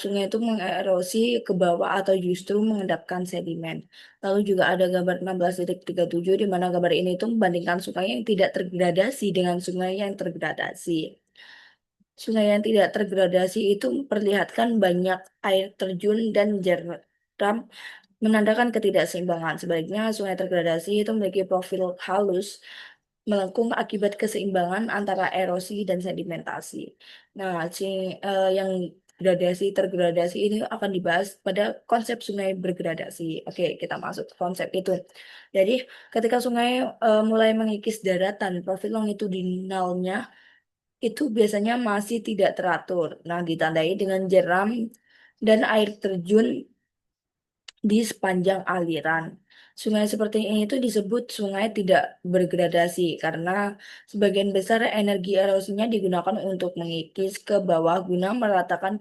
sungai itu mengerosi ke bawah atau justru mengendapkan sedimen. Lalu juga ada gambar 16,37, di mana gambar ini itu membandingkan sungai yang tidak tergradasi dengan sungai yang tergradasi. Sungai yang tidak tergradasi itu memperlihatkan banyak air terjun dan jeram, menandakan ketidakseimbangan. Sebaliknya, sungai tergradasi itu memiliki profil halus, melengkung akibat keseimbangan antara erosi dan sedimentasi. Nah, yang gradasi tergradasi ini akan dibahas pada konsep sungai bergradasi. Oke, kita masuk ke konsep itu. Jadi, ketika sungai mulai mengikis daratan, profil longitudinalnya itu biasanya masih tidak teratur. Nah, ditandai dengan jeram dan air terjun di sepanjang aliran. Sungai seperti ini itu disebut sungai tidak bergradasi karena sebagian besar energi erosinya digunakan untuk mengikis ke bawah guna meratakan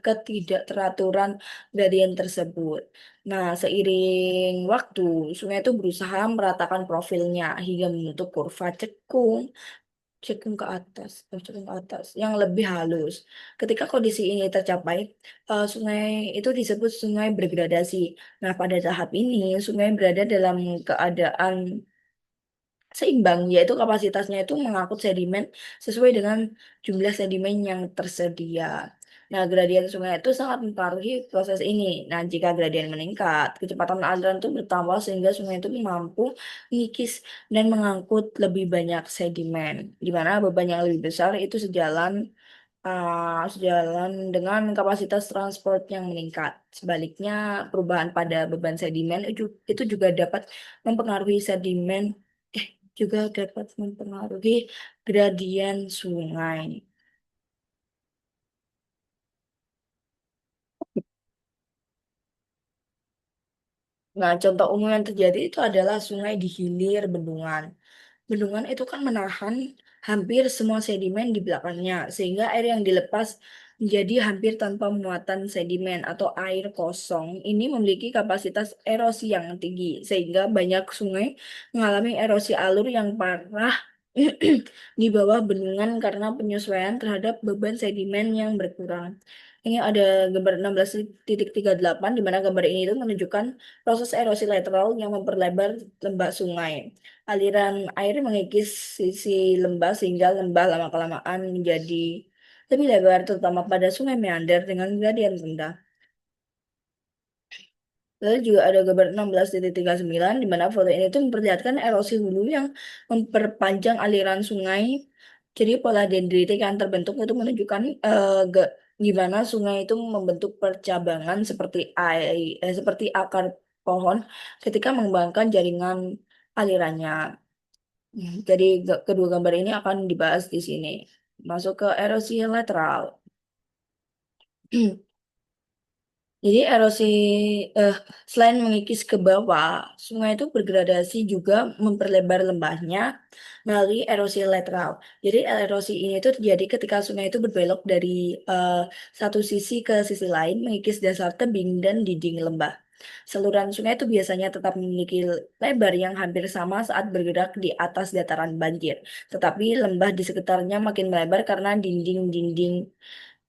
ketidakteraturan gradien tersebut. Nah, seiring waktu, sungai itu berusaha meratakan profilnya hingga membentuk kurva cekung cekung ke atas yang lebih halus. Ketika kondisi ini tercapai, sungai itu disebut sungai bergradasi. Nah, pada tahap ini, sungai berada dalam keadaan seimbang, yaitu kapasitasnya itu mengangkut sedimen sesuai dengan jumlah sedimen yang tersedia. Nah, gradien sungai itu sangat mempengaruhi proses ini. Nah, jika gradien meningkat, kecepatan aliran itu bertambah sehingga sungai itu mampu mengikis dan mengangkut lebih banyak sedimen, di mana beban yang lebih besar itu sejalan dengan kapasitas transport yang meningkat. Sebaliknya, perubahan pada beban sedimen itu juga dapat mempengaruhi juga dapat mempengaruhi gradien sungai. Nah, contoh umum yang terjadi itu adalah sungai di hilir bendungan. Bendungan itu kan menahan hampir semua sedimen di belakangnya, sehingga air yang dilepas menjadi hampir tanpa muatan sedimen atau air kosong. Ini memiliki kapasitas erosi yang tinggi, sehingga banyak sungai mengalami erosi alur yang parah di bawah bendungan karena penyesuaian terhadap beban sedimen yang berkurang. Ini ada gambar 16,38, di mana gambar ini itu menunjukkan proses erosi lateral yang memperlebar lembah sungai. Aliran air mengikis sisi lembah sehingga lembah lama-kelamaan menjadi lebih lebar, terutama pada sungai meander dengan gradien rendah. Lalu juga ada gambar 16,39, di mana foto ini tuh memperlihatkan erosi hulu yang memperpanjang aliran sungai. Jadi pola dendritik yang terbentuk itu menunjukkan gimana sungai itu membentuk percabangan seperti akar pohon ketika mengembangkan jaringan alirannya. Jadi kedua gambar ini akan dibahas di sini. Masuk ke erosi lateral. Jadi eh, selain mengikis ke bawah, sungai itu bergradasi juga memperlebar lembahnya melalui erosi lateral. Jadi erosi ini itu terjadi ketika sungai itu berbelok dari eh, satu sisi ke sisi lain, mengikis dasar tebing dan dinding lembah. Saluran sungai itu biasanya tetap memiliki lebar yang hampir sama saat bergerak di atas dataran banjir. Tetapi lembah di sekitarnya makin melebar karena dinding-dinding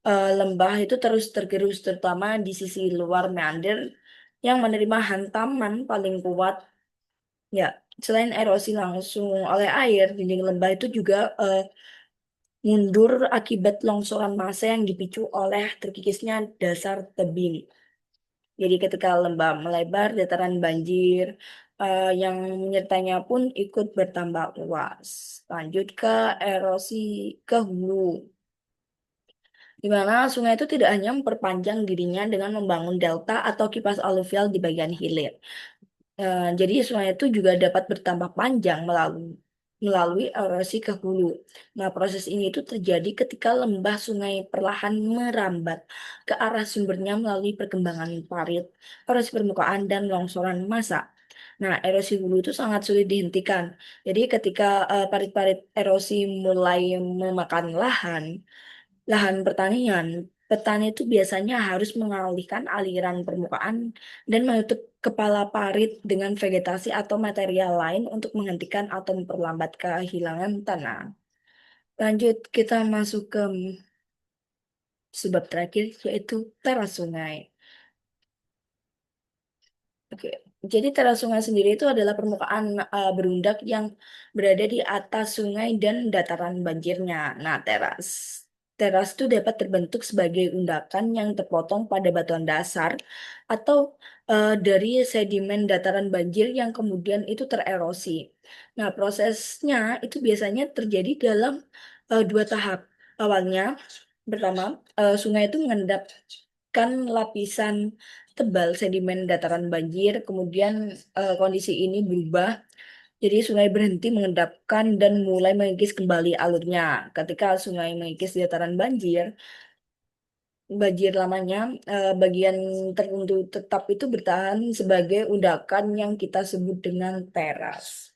lembah itu terus tergerus terutama di sisi luar meander yang menerima hantaman paling kuat. Ya, selain erosi langsung oleh air, dinding lembah itu juga mundur akibat longsoran massa yang dipicu oleh terkikisnya dasar tebing. Jadi ketika lembah melebar, dataran banjir yang menyertainya pun ikut bertambah luas. Lanjut ke erosi ke hulu, di mana sungai itu tidak hanya memperpanjang dirinya dengan membangun delta atau kipas aluvial di bagian hilir. Jadi sungai itu juga dapat bertambah panjang melalui erosi ke hulu. Nah, proses ini itu terjadi ketika lembah sungai perlahan merambat ke arah sumbernya melalui perkembangan parit, erosi permukaan, dan longsoran massa. Nah, erosi hulu itu sangat sulit dihentikan. Jadi ketika parit-parit erosi mulai memakan lahan pertanian, Petani itu biasanya harus mengalihkan aliran permukaan dan menutup kepala parit dengan vegetasi atau material lain untuk menghentikan atau memperlambat kehilangan tanah. Lanjut, kita masuk ke sebab terakhir, yaitu teras sungai. Oke, jadi teras sungai sendiri itu adalah permukaan berundak yang berada di atas sungai dan dataran banjirnya. Nah, teras itu dapat terbentuk sebagai undakan yang terpotong pada batuan dasar atau dari sedimen dataran banjir yang kemudian itu tererosi. Nah, prosesnya itu biasanya terjadi dalam dua tahap. Awalnya, pertama, sungai itu mengendapkan lapisan tebal sedimen dataran banjir, kemudian kondisi ini berubah, jadi sungai berhenti mengendapkan dan mulai mengikis kembali alurnya. Ketika sungai mengikis dataran banjir, banjir lamanya, bagian tertentu tetap itu bertahan sebagai undakan yang kita sebut dengan teras.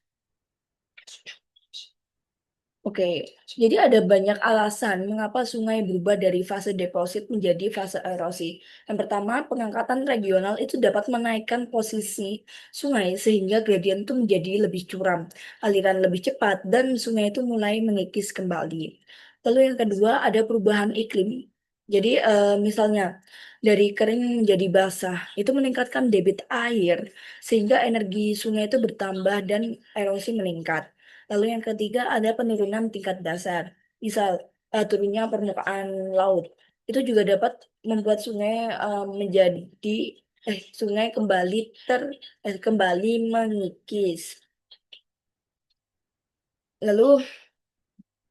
Oke, jadi ada banyak alasan mengapa sungai berubah dari fase deposit menjadi fase erosi. Yang pertama, pengangkatan regional itu dapat menaikkan posisi sungai sehingga gradien itu menjadi lebih curam, aliran lebih cepat, dan sungai itu mulai mengikis kembali. Lalu yang kedua, ada perubahan iklim. Jadi misalnya dari kering menjadi basah, itu meningkatkan debit air sehingga energi sungai itu bertambah dan erosi meningkat. Lalu yang ketiga ada penurunan tingkat dasar. Misal turunnya permukaan laut. Itu juga dapat membuat sungai menjadi sungai kembali mengikis. Lalu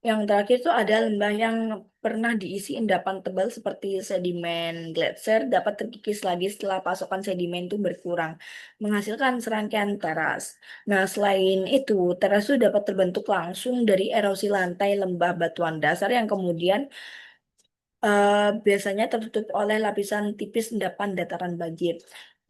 yang terakhir itu ada lembah yang pernah diisi endapan tebal seperti sedimen gletser dapat terkikis lagi setelah pasokan sedimen itu berkurang, menghasilkan serangkaian teras. Nah, selain itu, teras itu dapat terbentuk langsung dari erosi lantai lembah batuan dasar yang kemudian biasanya tertutup oleh lapisan tipis endapan dataran banjir.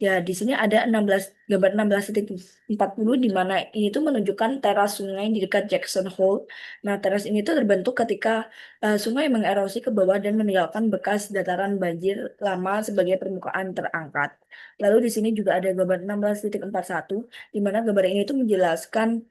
Ya, di sini ada 16 gambar 16,40 di mana ini tuh menunjukkan teras sungai di dekat Jackson Hole. Nah, teras ini tuh terbentuk ketika sungai mengerosi ke bawah dan meninggalkan bekas dataran banjir lama sebagai permukaan terangkat. Lalu di sini juga ada gambar 16,41 di mana gambar ini tuh menjelaskan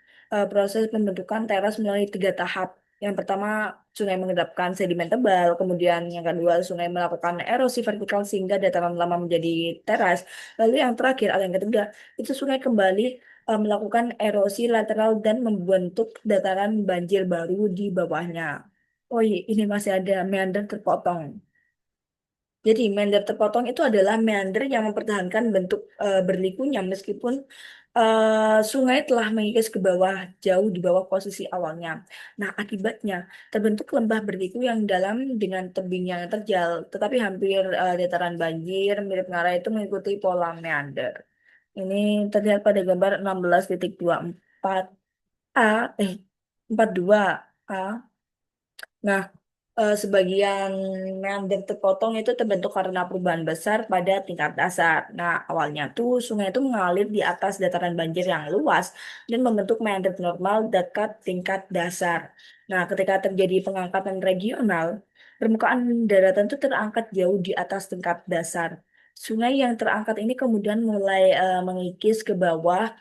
proses pembentukan teras melalui tiga tahap. Yang pertama, sungai mengendapkan sedimen tebal, kemudian yang kedua, sungai melakukan erosi vertikal sehingga dataran lama menjadi teras. Lalu yang terakhir, atau yang ketiga, itu sungai kembali melakukan erosi lateral dan membentuk dataran banjir baru di bawahnya. Oh iya, ini masih ada meander terpotong. Jadi meander terpotong itu adalah meander yang mempertahankan bentuk berlikunya meskipun sungai telah mengikis ke bawah jauh di bawah posisi awalnya. Nah, akibatnya terbentuk lembah berliku yang dalam dengan tebing yang terjal, tetapi hampir dataran banjir mirip ngarai itu mengikuti pola meander. Ini terlihat pada gambar 16,24 A, eh 42 A. Nah, sebagian meander terpotong itu terbentuk karena perubahan besar pada tingkat dasar. Nah, awalnya tuh sungai itu mengalir di atas dataran banjir yang luas dan membentuk meander normal dekat tingkat dasar. Nah, ketika terjadi pengangkatan regional, permukaan daratan itu terangkat jauh di atas tingkat dasar. Sungai yang terangkat ini kemudian mulai mengikis ke bawah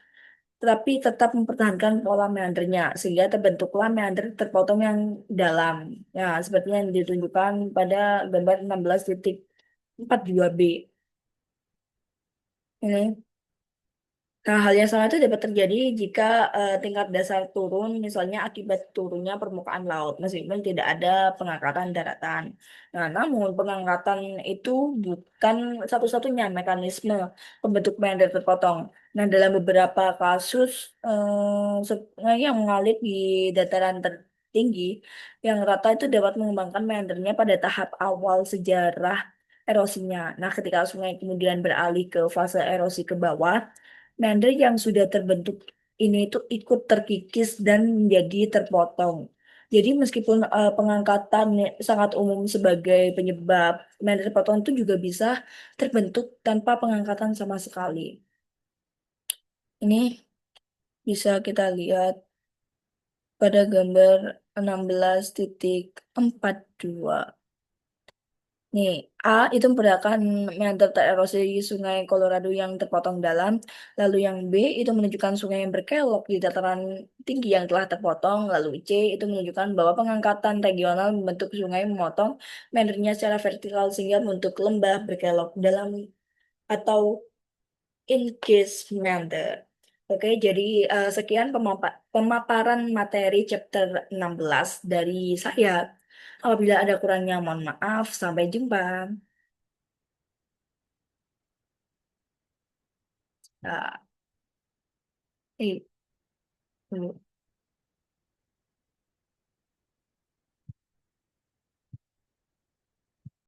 tetapi tetap mempertahankan pola meandernya sehingga terbentuklah meander terpotong yang dalam. Ya, seperti yang ditunjukkan pada gambar 16,42 B. Ini. Nah, hal yang sama itu dapat terjadi jika tingkat dasar turun, misalnya akibat turunnya permukaan laut, meskipun tidak ada pengangkatan daratan. Nah, namun pengangkatan itu bukan satu-satunya mekanisme pembentuk meander terpotong. Nah, dalam beberapa kasus, sungai yang mengalir di dataran tertinggi, yang rata itu dapat mengembangkan meandernya pada tahap awal sejarah erosinya. Nah, ketika sungai kemudian beralih ke fase erosi ke bawah, meander yang sudah terbentuk ini itu ikut terkikis dan menjadi terpotong. Jadi meskipun pengangkatan sangat umum sebagai penyebab meander terpotong itu juga bisa terbentuk tanpa pengangkatan sama sekali. Ini bisa kita lihat pada gambar 16,42. Nih, A itu memperlihatkan meandar erosi sungai Colorado yang terpotong dalam, lalu yang B itu menunjukkan sungai yang berkelok di dataran tinggi yang telah terpotong, lalu C itu menunjukkan bahwa pengangkatan regional membentuk sungai memotong meandernya secara vertikal sehingga membentuk lembah berkelok dalam atau increase meander. Oke, jadi sekian pemaparan materi chapter 16 dari saya. Apabila ada kurangnya, mohon maaf. Sampai jumpa. Nah, eh,